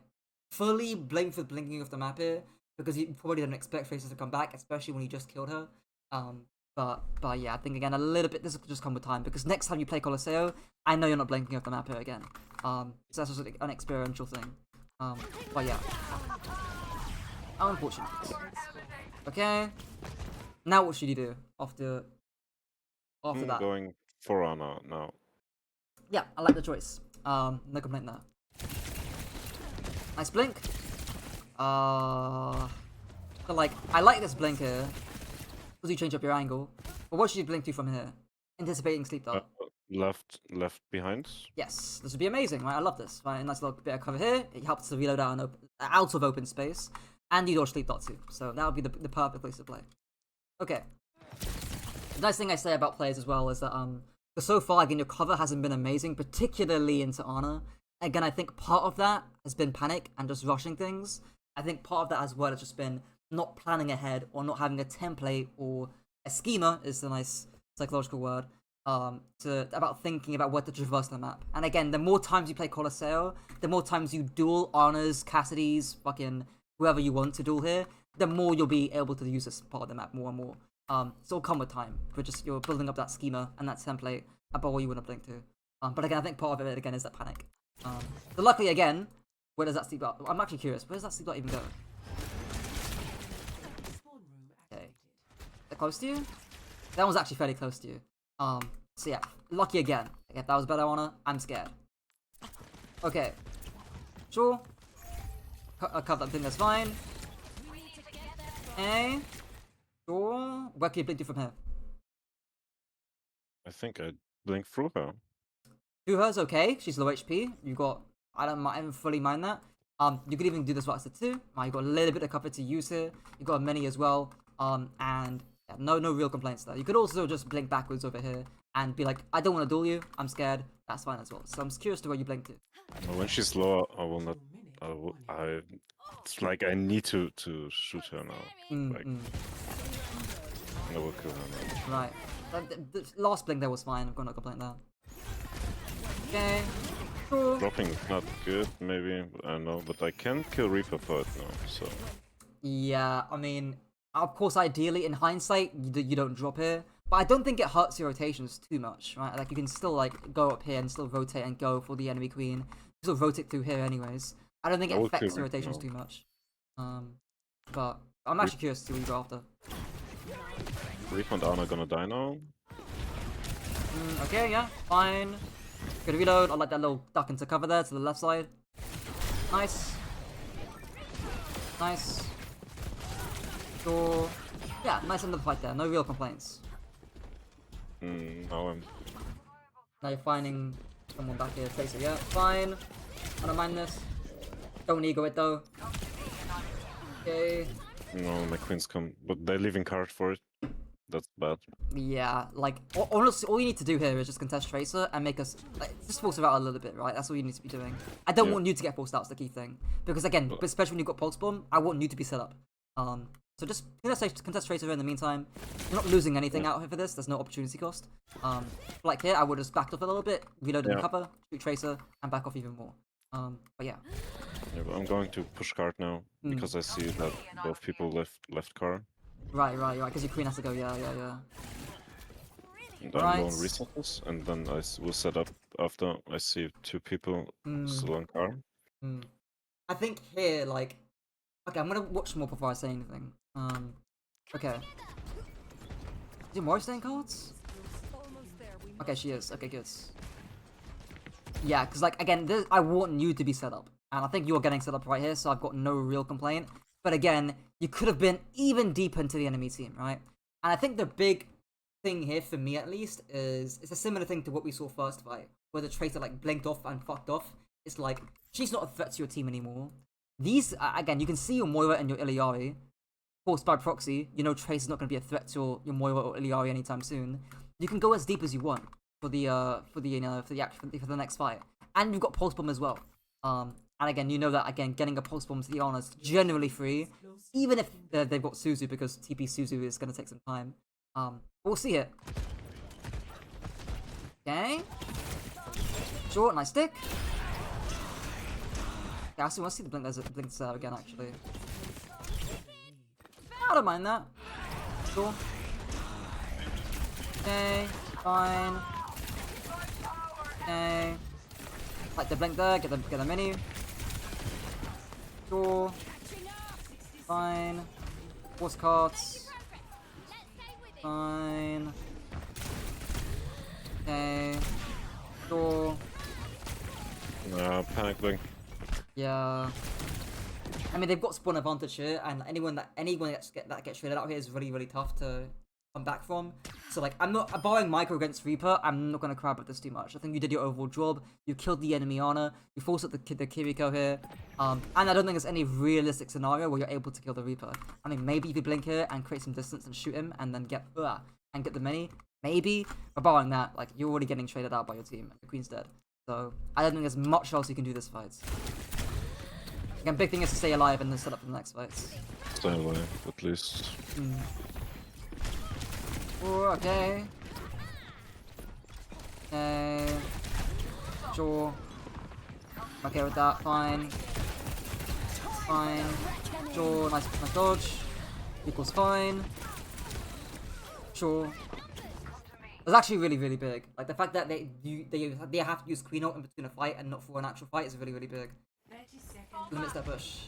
blinking of the map here because you probably didn't expect Tracer to come back, especially when you just killed her. But yeah, I think again a little bit. This will just come with time because next time you play Colosseo, I know you're not blinking off the map here again. So that's just an experiential thing. But yeah, how unfortunate. Okay, now what should you do after that? Going for Ana now. Yeah, I like the choice. No complaint there. Nice blink. So like, I like this blink here because you change up your angle. But what should you blink to from here? Anticipating sleep dart. Left behind. Yes, this would be amazing, right? I love this. Right, a nice little bit of cover here. It helps to reload out of open space, and you dodge sleep dart too. So that would be the perfect place to play. Okay. The nice thing I say about players as well is that so far again your cover hasn't been amazing, particularly into Ana. Again, I think part of that has been panic and just rushing things. I think part of that as well has just been not planning ahead or not having a template or a schema is the nice psychological word. About thinking about where to traverse the map. And again, the more times you play Colosseo, the more times you duel Ana's, Cassidy's, fucking whoever you want to duel here, the more you'll be able to use this part of the map more and more. So it'll come with time. But just you're building up that schema and that template about what you want to blink to. But again, I think part of it again is that panic. So luckily again, where does that sleep dart? I'm actually curious. Where does that sleep dart even go? Okay, that close to you? That was actually fairly close to you. So yeah, lucky again. If that was better on her, I'm scared. Okay, sure. Cut that thing. That's fine. Okay. Sure. Where can you blink to from here? I think I blink through her. Do her's okay. She's low HP. You got. I don't fully mind that. You could even do this Vaxa too. You got a little bit of cover to use here. You got many as well. And yeah, no real complaints there. You could also just blink backwards over here and be like, I don't want to duel you. I'm scared. That's fine as well. So I'm curious to where you blink to. When she's low, I will not. It's like I need to shoot her now. Like I will kill her now. Right. The last blink there was fine. I've got no complaint there. Okay. Cool. Dropping is not good, maybe. I don't know, but I can kill Reaper for it now. So. Yeah, I mean, of course, ideally, in hindsight, you don't drop here. But I don't think it hurts your rotations too much, right? Like, you can still, like, go up here and still rotate and go for the enemy queen. You still rotate through here anyways. I don't think it affects your rotations too much. But I'm actually curious to see what you go after. Reaper and Ana gonna die now? Okay, yeah, fine. Good reload. I like that little duck into cover there to the left side. Nice. Nice. Sure. Yeah, nice end of the fight there. No real complaints. Now you're finding someone back here. Tracer, yeah, fine. I don't mind this. Don't ego it though. Okay. No, my queens come, but they're leaving card for it. That's bad. Yeah, like honestly, all you need to do here is just contest Tracer and make us just force her out a little bit, right? That's all you need to be doing. I don't want you to get forced out. Is the key thing, because again, especially when you've got Pulse Bomb, I want you to be set up. So just contest Tracer in the meantime. You're not losing anything out here for this. There's no opportunity cost. Like here, I would have just backed off a little bit, reloaded the cover, shoot Tracer, and back off even more. But yeah. Yeah, but I'm going to push card now because I see that both people left card. Right, because your queen has to go, yeah. And I'm going resources, and then I will set up after I see two people still on card. I think here, like... Okay, I'm gonna watch more before I say anything. Okay. Is Mori staying cards? Okay, she is. Okay, good. Yeah, because, like, again, I want you to be set up. And I think you're getting set up right here, so I've got no real complaint. But again, you could have been even deeper into the enemy team, right? And I think the big thing here, for me at least, is it's a similar thing to what we saw first fight, where the Tracer like blinked off and fucked off. It's like, she's not a threat to your team anymore. these, again, you can see your Moira and your Iliari. Of course, by proxy, you know Trace is not going to be a threat to your Moira or Iliari anytime soon. You can go as deep as you want for the next fight, and you've got Pulse Bomb as well. And again, you know that getting a Pulse Bomb to the Ana is generally free, even if they've got Suzu, because TP Suzu is going to take some time. We'll see it. Okay. Short, nice stick. Yeah, I still want to see the blink. There's a blink there again, actually. I don't mind that. Sure. Okay, fine. Okay. Like the blink there, get the mini. Sure. Fine. Force cards. Fine. Okay. Sure. Panic blink. Yeah. I mean, they've got spawn advantage here, and anyone that gets traded out here is really, really tough to come back from. So, like, I'm not barring Micro against Reaper. I'm not gonna cry about this too much. I think you did your overall job. You killed the enemy Ana. You forced up the Kiriko here. And I don't think there's any realistic scenario where you're able to kill the Reaper. I mean, maybe if you blink here and create some distance and shoot him, and then get the mini, maybe. But barring that, like, you're already getting traded out by your team. The Queen's dead. So I don't think there's much else you can do this fight. Again, big thing is to stay alive and then set up for the next fights. Stay alive, at least. Ooh, okay. Okay. Sure. Okay with that, fine. Fine. Sure, nice dodge. Equals fine. Sure. It's actually really, really big. Like, the fact that they have to use Queen ult in between a fight and not for an actual fight is really, really big. Limits their push.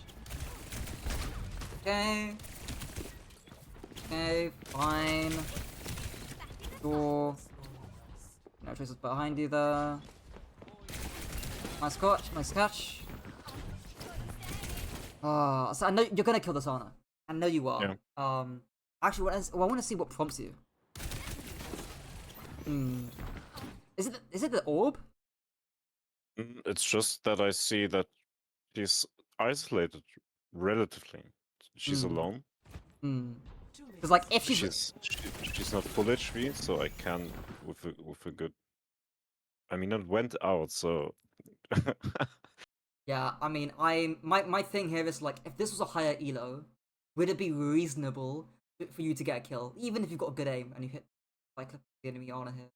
Okay. Okay, fine. Sure. No traces behind you there. Nice catch. Oh, so I know you're gonna kill this Ana. I know you are. Yeah. Actually, I want to see what prompts you. Is it the orb? It's just that I see that she's isolated relatively. She's alone. Because like if she's not full HP, so I can with a good. I mean, it went out, so. Yeah, I mean, my thing here is like, if this was a higher elo, would it be reasonable for you to get a kill, even if you've got a good aim and you hit like the enemy Ana here?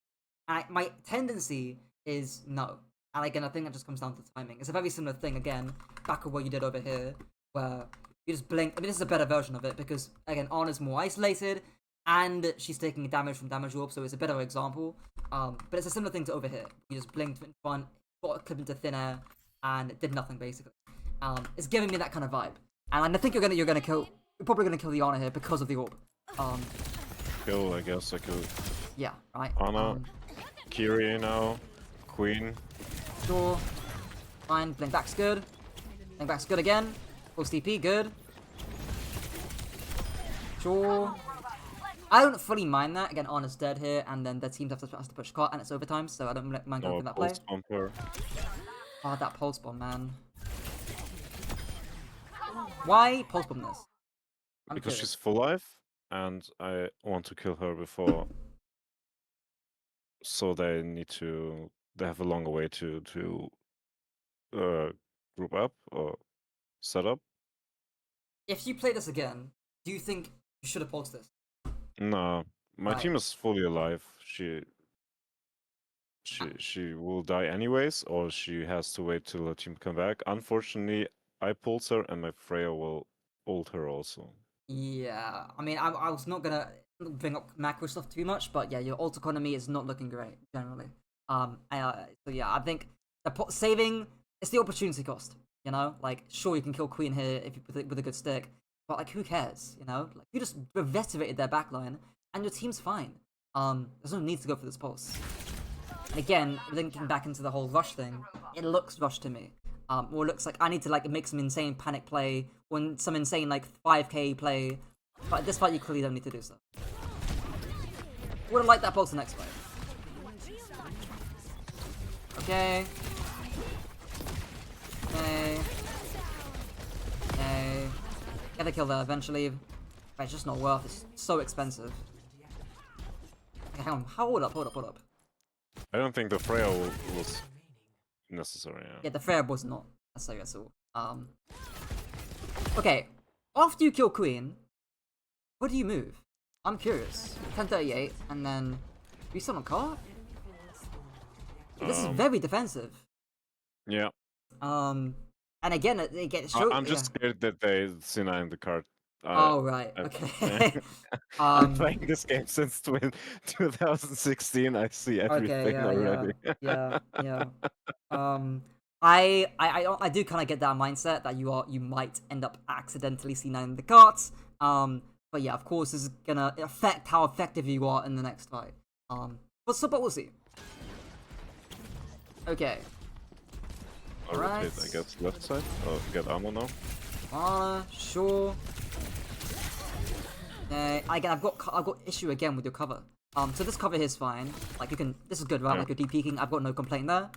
And my tendency is no. And again, I think that just comes down to timing. It's a very similar thing again, back of what you did over here, where you just blink. I mean, this is a better version of it because again, Ana's more isolated, and she's taking damage from damage orb, so it's a better example. But it's a similar thing to over here. You just blinked in front, got a clip into thin air, and it did nothing basically. It's giving me that kind of vibe, and I think you're probably gonna kill the Ana here because of the orb. Kill, I guess I could. Yeah, right. Ana, Kyrie now, Queen. Sure. Fine. Blink back's good. Blink back's good again. Force TP, good. Sure. I don't fully mind that. Again, Ana's dead here, and then their team has to push cart, and it's overtime, so I don't mind going for that play. Oh, that pulse bomb, man. Why pulse bomb this? Because she's full life, and I want to kill her before. So they have a longer way to group up or set up. If you play this again, do you think you should have pulsed this? Nah, my Right. team is fully alive. She will die anyways, or she has to wait till her team come back. Unfortunately, I pulse her, and my Freya will ult her also. Yeah, I mean, I was not gonna bring up macro stuff too much, but yeah, your ult economy is not looking great generally. So yeah, I think saving it's the opportunity cost. You know, like sure you can kill Queen here if you with a good stick, but like who cares? You know, like you just eviscerated their backline and your team's fine. There's no need to go for this pulse. And again, linking back into the whole rush thing, it looks rushed to me. Or it looks like I need to like make some insane panic play or some insane like 5k play. But at this fight, you clearly don't need to do so. Would have liked that pulse the next fight. Okay. Okay. Get the kill there eventually. But it's just not worth. It's so expensive. Okay, hang on. Hold up. I don't think the Freya was necessary. Yeah, Yeah. the Freya was not necessary at all. Okay. After you kill Queen, what do you move? I'm curious. 1038, and then you summon card? This is very defensive. Yeah. And again, it gets I'm just scared that they C9 in the card. Oh right, okay. I'm playing this game since 2016. I see everything already. Yeah. I do kind of get that mindset that you might end up accidentally C9 the cards. But yeah, of course, this is gonna affect how effective you are in the next fight. But we'll see. Okay. I'll rotate, I guess, left side. Oh, get ammo now. Sure. Again, I've got issue again with your cover. So this cover here is fine. Like this is good, right? Yeah. Like you're deep peeking. I've got no complaint there.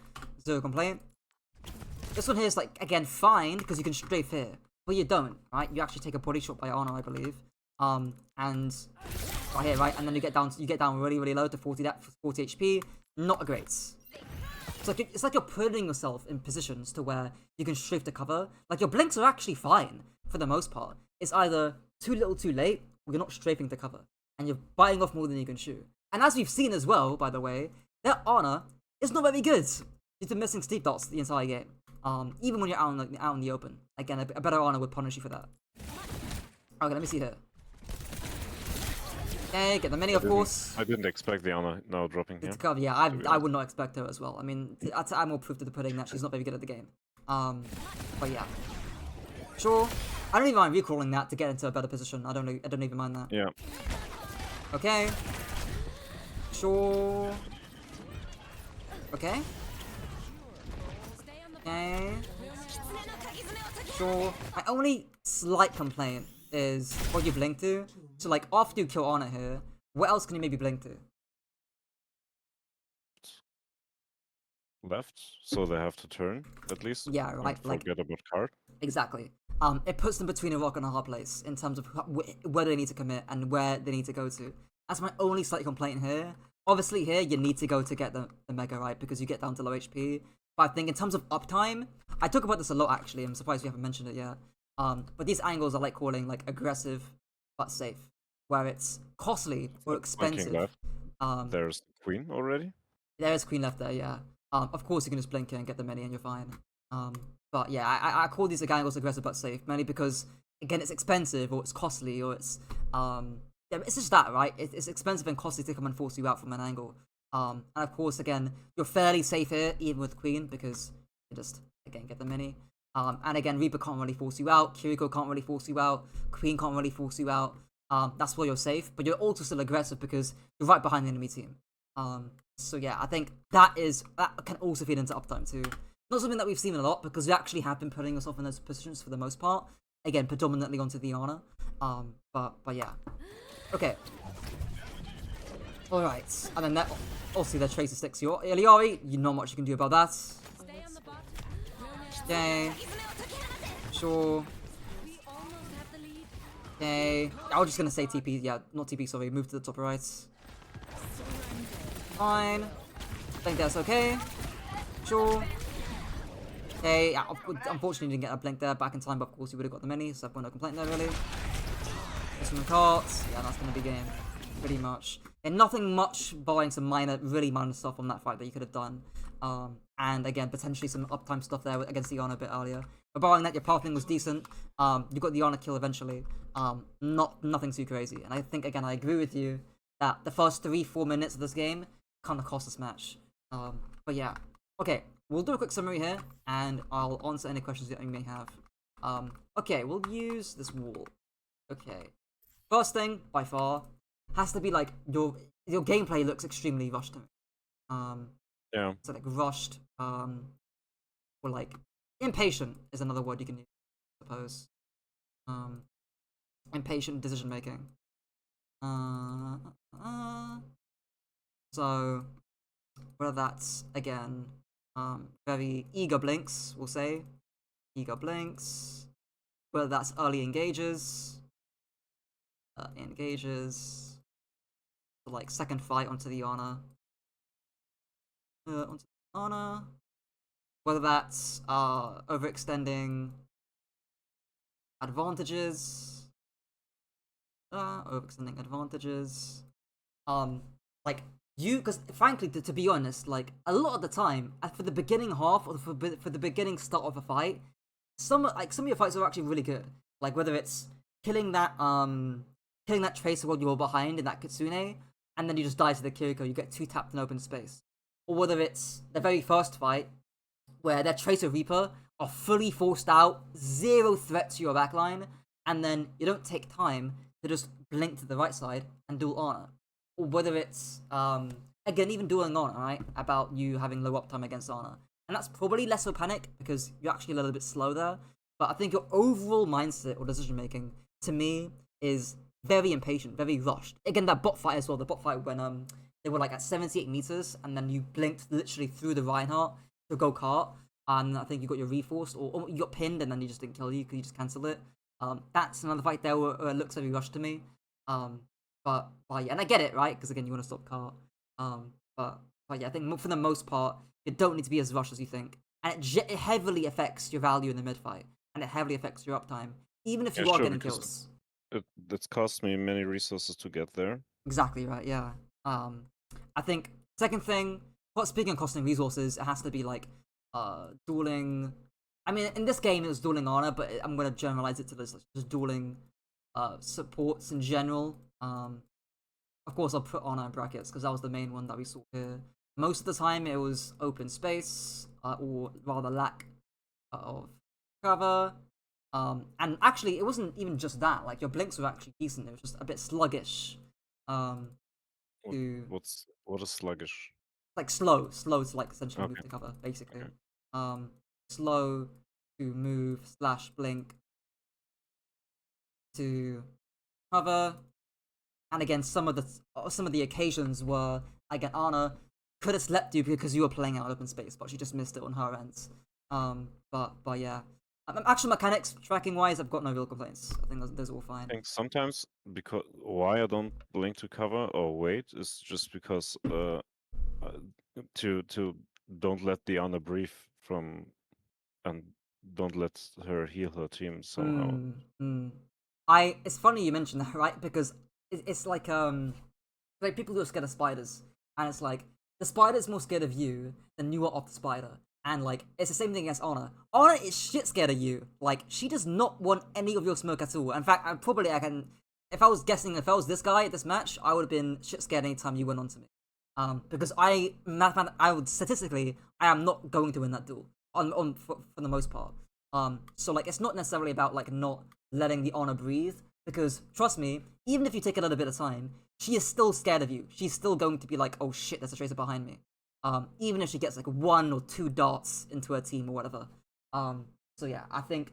Zero complaint. This one here is like again fine because you can strafe here, but you don't, right? You actually take a body shot by Ana, I believe. And right here, right, and then you get down really low to 40 HP. Not great. It's like you're putting yourself in positions to where you can strafe the cover. Like your blinks are actually fine for the most part. It's either too little, too late, or you're not strafing the cover, and you're biting off more than you can shoot. And as we've seen as well, by the way, their Ana is not very good due to missing steep dots the entire game. Even when you're out in the open. Again, a better Ana would punish you for that. Okay, let me see here. Okay, get the mini, of course. I didn't expect the Ana now dropping here. Yeah, I would not expect her as well. I mean, I'm more proof to the pudding that she's not very good at the game. But yeah. Sure. I don't even mind recalling that to get into a better position. I don't even mind that. Yeah. Okay. Sure. Okay. Okay. Sure. My only slight complaint is what you blink to. So like after you kill Ana here, what else can you maybe blink to? Left, so they have to turn at least. Yeah, right. Forget about card. Exactly. It puts them between a rock and a hard place in terms of where they need to commit and where they need to go to. That's my only slight complaint here. Obviously here, you need to go to get the Mega, right? Because you get down to low HP. But I think in terms of uptime, I talk about this a lot actually. I'm surprised we haven't mentioned it yet. But these angles I like calling like aggressive but safe. Where it's costly or expensive. Left. There's Queen already? There is Queen left there, yeah. Of course you can just blink it and get the mini and you're fine. But yeah, I call these angles aggressive but safe, mainly because, again, it's expensive, or it's costly, or it's, yeah, it's just that, right? It's expensive and costly to come and force you out from an angle. And of course, again, you're fairly safe here, even with Queen, because you just, again, get the mini. And again, Reaper can't really force you out, Kiriko can't really force you out, Queen can't really force you out. That's where you're safe, but you're also still aggressive because you're right behind the enemy team. So yeah, I think that can also feed into uptime too. Not something that we've seen a lot because we actually have been putting ourselves in those positions for the most part. Again, predominantly onto the Ana. But yeah. Okay. Alright. And then that obviously their Tracer sticks your Iliari, not much you can do about that. Okay. Sure. Okay. I was just gonna say TP, yeah, not TP, sorry, move to the top right. Fine. I think that's okay. Sure. Okay, yeah, unfortunately didn't get a blink there back in time, but of course you would have got the mini, so I've got no complaint there really. This one the carts, yeah, that's gonna be game. Pretty much. And nothing much barring some really minor stuff on that fight that you could have done. And again, potentially some uptime stuff there against the Ana a bit earlier. But barring that, your pathing was decent. You got the Ana kill eventually. Nothing too crazy. And I think, again, I agree with you that the first 3-4 minutes of this game kind of cost this match. But yeah. Okay, we'll do a quick summary here, and I'll answer any questions that you may have. Okay, we'll use this wall. Okay. First thing, by far, has to be like your gameplay looks extremely rushed to me. Yeah. So like rushed, or like impatient is another word you can use, I suppose. Impatient decision making. So whether that's again, very eager blinks, we'll say. Eager blinks. whether that's early engages, like second fight onto the honor, onto the honor, whether that's overextending advantages, overextending advantages, like you, because frankly, to be honest, like a lot of the time, for the beginning half or for the beginning start of a fight, some of your fights are actually really good. Like whether it's killing that tracer while you're behind in that Kitsune, and then you just die to the Kiriko, you get 2 tapped in open space. Or whether it's the very first fight, where their Tracer Reaper are fully forced out, 0 threat to your backline, and then you don't take time to just blink to the right side and duel honor. Or whether it's, again, even dueling honor, right? About you having low uptime against honor. And that's probably less of panic, because you're actually a little bit slow there. But I think your overall mindset or decision making, to me, is very impatient, very rushed. Again, that bot fight as well, the bot fight when they were like at 78 meters, and then you blinked literally through the Reinhardt to go cart, and I think you got your reforced, or you got pinned, and then you just didn't kill you because you just cancelled it. That's another fight there where it looks very rushed to me. But yeah, and I get it, right? Because again, you want to stop cart. But yeah, I think for the most part, you don't need to be as rushed as you think, and it heavily affects your value in the mid fight, and it heavily affects your uptime, even if you are getting kills. It's cost me many resources to get there. Exactly right. Yeah. I think second thing, speaking of costing resources, it has to be like dueling. I mean, in this game it was dueling honor, but I'm gonna generalize it to this, just dueling supports in general. Of course I'll put honor in brackets because that was the main one that we saw here. Most of the time it was open space, or rather lack of cover. And actually it wasn't even just that. Like your blinks were actually decent. It was just a bit sluggish. What is sluggish? Like slow to like essentially Okay. move to cover, basically. Okay. Slow to move / blink to cover. And again, some of the occasions were, again, Anna could have slept you because you were playing out open space, but she just missed it on her ends. But yeah. Actual mechanics, tracking wise, I've got no real complaints. I think those are all fine. I think sometimes because why I don't blink to cover or wait is just because to don't let the Anna breathe from, and don't let her heal her team somehow. It's funny you mentioned that, right? Because it's like people who are scared of spiders, and it's like the spider's more scared of you than you are of the spider. And like it's the same thing against Honor. Honor is shit scared of you. Like she does not want any of your smoke at all. In fact, I can, if I was guessing, if I was this guy at this match, I would have been shit scared anytime you went onto me. Because I would statistically, I am not going to win that duel for the most part. So like it's not necessarily about like not letting the Honor breathe, because trust me, even if you take a little bit of time, she is still scared of you. She's still going to be like, oh shit, there's a tracer behind me. Even if she gets like 1 or 2 darts into her team or whatever. So yeah, I think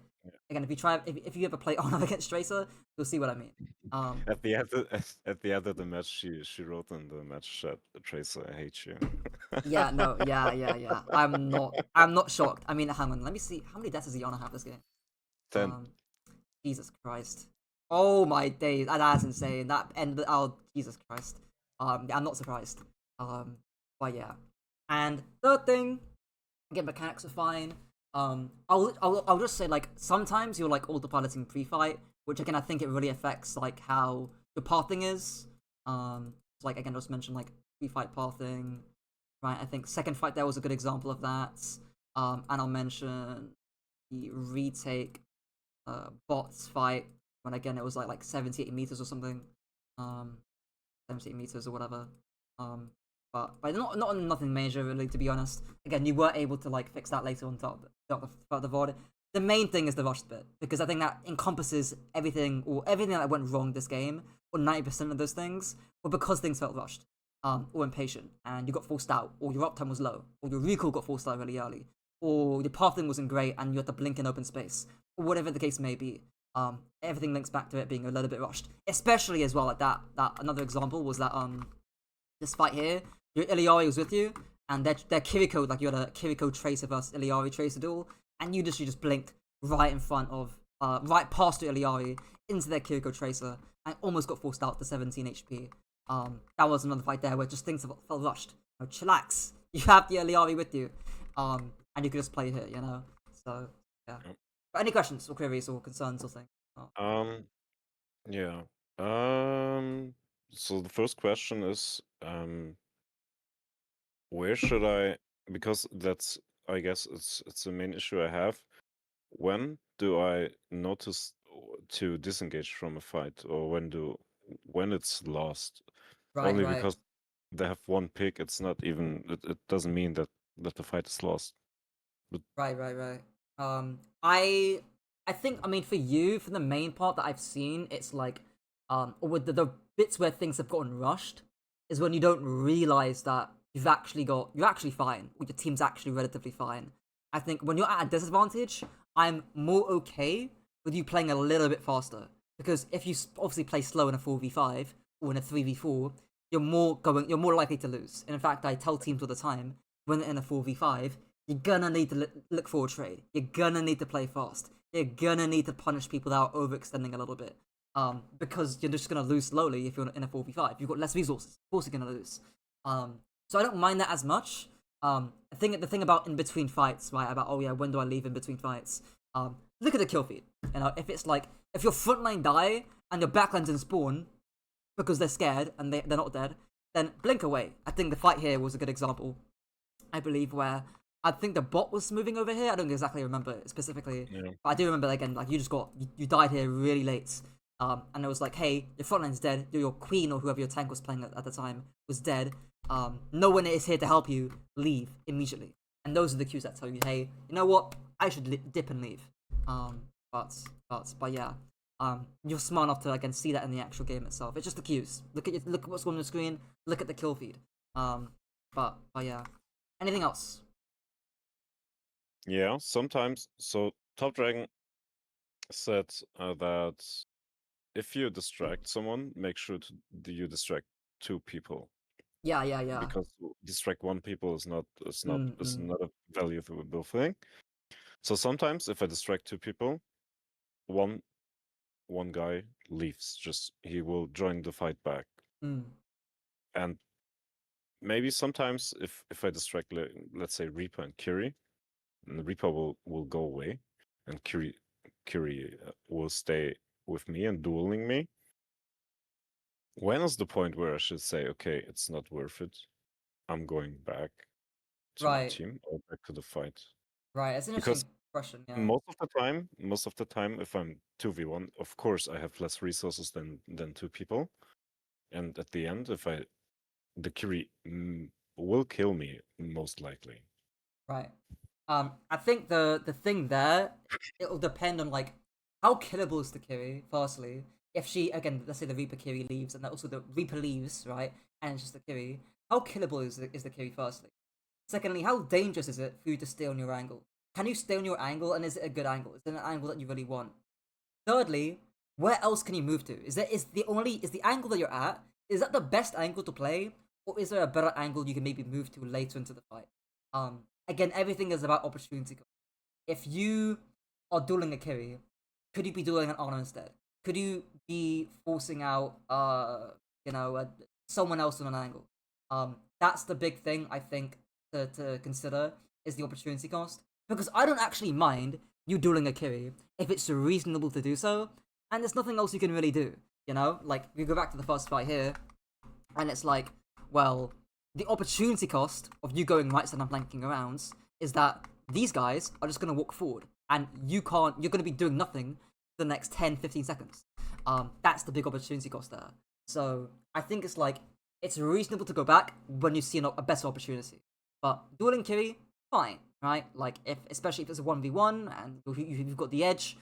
again, if you ever play Honor against Tracer, you'll see what I mean. At the end of the match, she wrote in the match chat, "Tracer, I hate you." Yeah, no, yeah. I'm not shocked. I mean, hang on, let me see how many deaths does the Honor have this game. 10. Jesus Christ. Oh my days, that's insane. Jesus Christ. I'm not surprised. But yeah. And third thing, again, mechanics are fine. I'll just say, like, sometimes you're like autopiloting pre-fight, which again I think it really affects like how your pathing is. So, like again, just mention like pre-fight pathing, right? I think second fight there was a good example of that. And I'll mention the retake bots fight when again it was like 78 meters or something, 78 meters or whatever. But nothing major really, to be honest. Again, you were able to like fix that later on throughout the VOD. The main thing is the rushed bit, because I think that encompasses everything that went wrong this game, or 90% of those things, were because things felt rushed, or impatient, and you got forced out, or your uptime was low, or your recall got forced out really early, or your pathing wasn't great and you had to blink in open space, or whatever the case may be. Everything links back to it being a little bit rushed, especially as well like that another example was that this fight here, your Iliari was with you, and their Kiriko, like you had a Kiriko Tracer versus Iliari Tracer duel, and you just blinked right in front of right past your Eliari into their Kiriko Tracer and almost got forced out to 17 HP. That was another fight there where just things felt rushed. Chillax. You have the Eliari with you. And you can just play here, you know? So, yeah. Yep. But any questions or queries or concerns or things? Yeah. So the first question is, where should I? Because that's, I guess, it's the main issue I have. When do I notice to disengage from a fight, or when it's lost? Right, Only right. because they have one pick, it's not even. It doesn't mean that the fight is lost. But Right. I think I mean for you, for the main part that I've seen, it's like or with the bits where things have gotten rushed is when you don't realize that you're actually fine, or your team's actually relatively fine. I think when you're at a disadvantage, I'm more okay with you playing a little bit faster because if you obviously play slow in a 4v5 or in a 3v4, you're more likely to lose. And in fact, I tell teams all the time when they're in a 4v5, you're gonna need to look for a trade. You're gonna need to play fast. You're gonna need to punish people that are overextending a little bit. Because you're just gonna lose slowly if you're in a 4v5. You've got less resources. Of course you're gonna lose. So I don't mind that as much. The thing about in between fights, right? About oh yeah, when do I leave in between fights? Look at the kill feed. You know, if it's like if your frontline die and your backline's in spawn because they're scared and they're not dead, then blink away. I think the fight here was a good example. I believe where I think the bot was moving over here. I don't exactly remember it specifically, yeah, but I do remember again. Like you died here really late, and it was like, hey, your frontline's dead. Your queen or whoever your tank was playing at the time was dead. No one is here to help you. Leave immediately. And those are the cues that tell you, hey, you know what? I should dip and leave. Um, but yeah. You're smart enough to again see that in the actual game itself. It's just the cues. Look at what's going on the screen. Look at the kill feed. But yeah. Anything else? yeah. Sometimes, so Top Dragon said that if you distract someone, make sure you distract two people, Yeah. because distract one people is not is Mm. not a valuable thing. So sometimes if I distract two people, one one guy leaves. Just he will join the fight back, Mm. and maybe sometimes if I distract, let's say Reaper and Kiri, and the Reaper will go away, and Kiri will stay with me and dueling me. When is the point where I should say, okay, it's not worth it? I'm going back to my Right. team or back to the fight? Right. It's an Because interesting question. Yeah. most of the time, if I'm 2v1, of course I have less resources than two people. And at the end, if the Kiri will kill me most likely. Right. I think the thing there, it'll depend on like how killable is the Kiri. Firstly, if she again, let's say the Reaper Kiri leaves, and also the Reaper leaves, right, and it's just the Kiri. How killable is the Kiri? Firstly. Secondly, how dangerous is it for you to stay on your angle? Can you stay on your angle, and is it a good angle? Is it an angle that you really want? Thirdly, where else can you move to? Is the angle that you're at, is that the best angle to play, or is there a better angle you can maybe move to later into the fight? Again, everything is about opportunity. If you are dueling a Kiri, could you be dueling an Ana instead? Could you be forcing out someone else on an angle? That's the big thing I think to consider is the opportunity cost. Because I don't actually mind you dueling a Kiri if it's reasonable to do so, and there's nothing else you can really do. You know, like we go back to the first fight here, and it's like, well, the opportunity cost of you going right side and flanking around is that these guys are just gonna walk forward, and you're gonna be doing nothing for the next 10, 15 seconds. That's the big opportunity cost there. So I think it's reasonable to go back when you see a better opportunity. But dueling Kiri, fine, right? Like especially if it's a 1v1 and you've got the edge,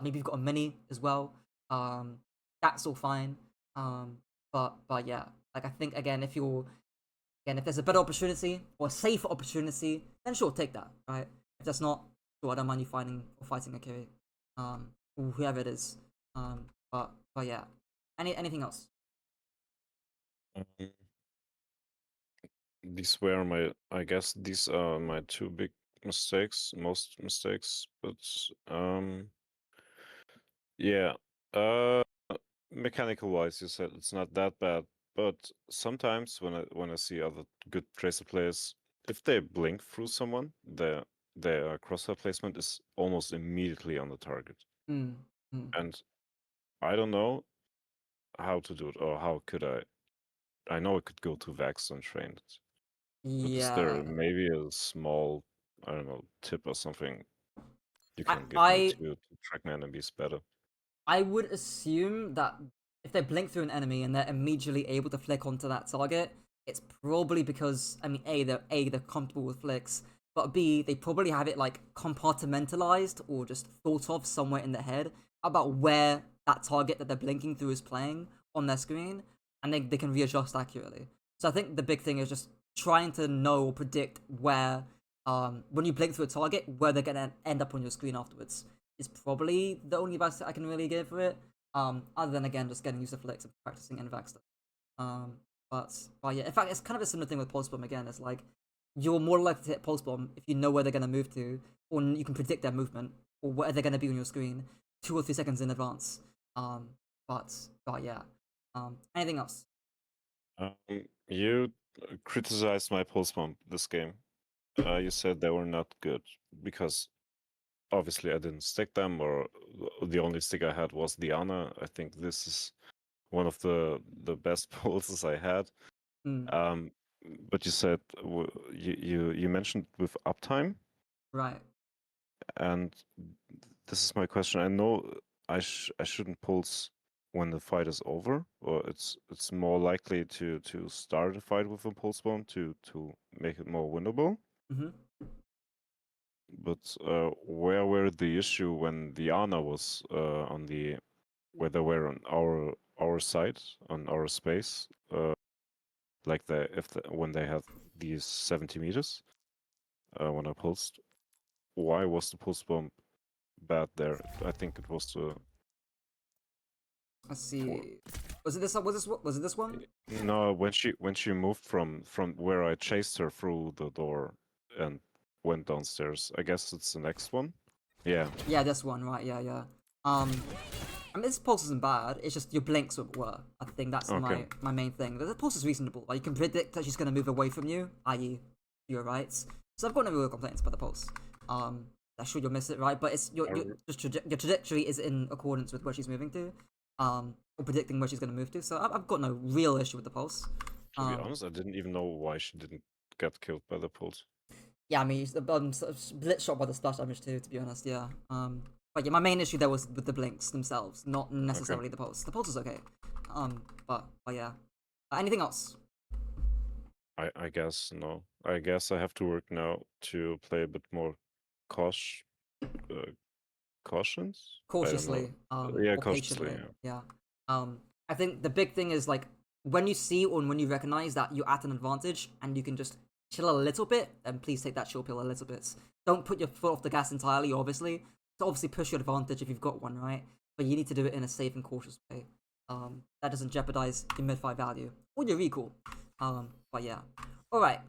maybe you've got a mini as well. That's all fine. But yeah, like I think if there's a better opportunity or a safer opportunity, then sure, take that, right? If that's not, sure, I don't mind you fighting a Kiri, or whoever it is. But yeah, anything else? Um, I guess these are my two big mistakes, most mistakes. But Yeah. Mechanical wise, you said it's not that bad, but sometimes when I see other good tracer players, if they blink through someone, their crosshair placement is almost immediately on the target. Mm. Mm. And I don't know how to do it, or how could I? I know I could go to Vax and train it, but is there Yeah. maybe a small, I don't know, tip or something you I can give me I to track my enemies better? I would assume that if they blink through an enemy and they're immediately able to flick onto that target, it's probably because, I mean, they're comfortable with flicks, but B, they probably have it like compartmentalized or just thought of somewhere in their head about where that target that they're blinking through is playing on their screen, and they can readjust accurately. So I think the big thing is just trying to know or predict where, when you blink through a target, where they're gonna end up on your screen afterwards is probably the only advice that I can really give for it. Other than again just getting used to flicks and practicing NVAC stuff. Um, but yeah, in fact, it's kind of a similar thing with pulse bomb again. It's like you're more likely to hit pulse bomb if you know where they're gonna move to, or you can predict their movement or where they're gonna be on your screen 2 or 3 seconds in advance. Um, but yeah. Anything else? You criticized my pulse bomb this game. You said they were not good because obviously I didn't stick them, or the only stick I had was Diana. I think this is one of the best pulses I had. Mm, Um, but you said you mentioned with uptime, right. and this is my question. I know I shouldn't pulse when the fight is over, or it's more likely to start a fight with a pulse bomb to make it more winnable. Mm-hmm. But where were the issue when the Ana was on the where they were on our side, on our space, like when they had these 70 meters when I pulsed? Why was the pulse bomb bad there? I think it was Let's for see. Was it this? Was it this one? no, when she moved from where I chased her through the door and went downstairs. I guess it's the next one. Yeah. Yeah, this one. Right. Yeah, yeah. I mean, this pulse isn't bad. It's just your blinks were. I think that's Okay. my main thing. The pulse is reasonable. Like you can predict that she's gonna move away from you, i.e., your rights. So I've got no real complaints about the pulse. I'm sure you'll miss it, right? But it's I your trajectory is in accordance with where she's moving to, or predicting where she's gonna move to. So I've got no real issue with the pulse. To be Um, honest, I didn't even know why she didn't get killed by the pulse. yeah, I mean, the sort of blitz shot by the splash damage too. To be honest, yeah. But yeah, my main issue there was with the blinks themselves, not Okay. necessarily the pulse. The pulse is okay. But yeah. Anything else? I guess no. I guess I have to work now to play a bit more cautious. Uh, cautions? I don't know. Cautiously, Yeah, or cautiously. patiently. Yeah. Yeah. I think the big thing is like when you see or when you recognize that you're at an advantage and you can just chill a little bit, then please take that chill pill a little bit. Don't put your foot off the gas entirely, obviously. To obviously push your advantage if you've got one, right? But you need to do it in a safe and cautious way. That doesn't jeopardize your mid-fight value or your recall. But yeah. Alright.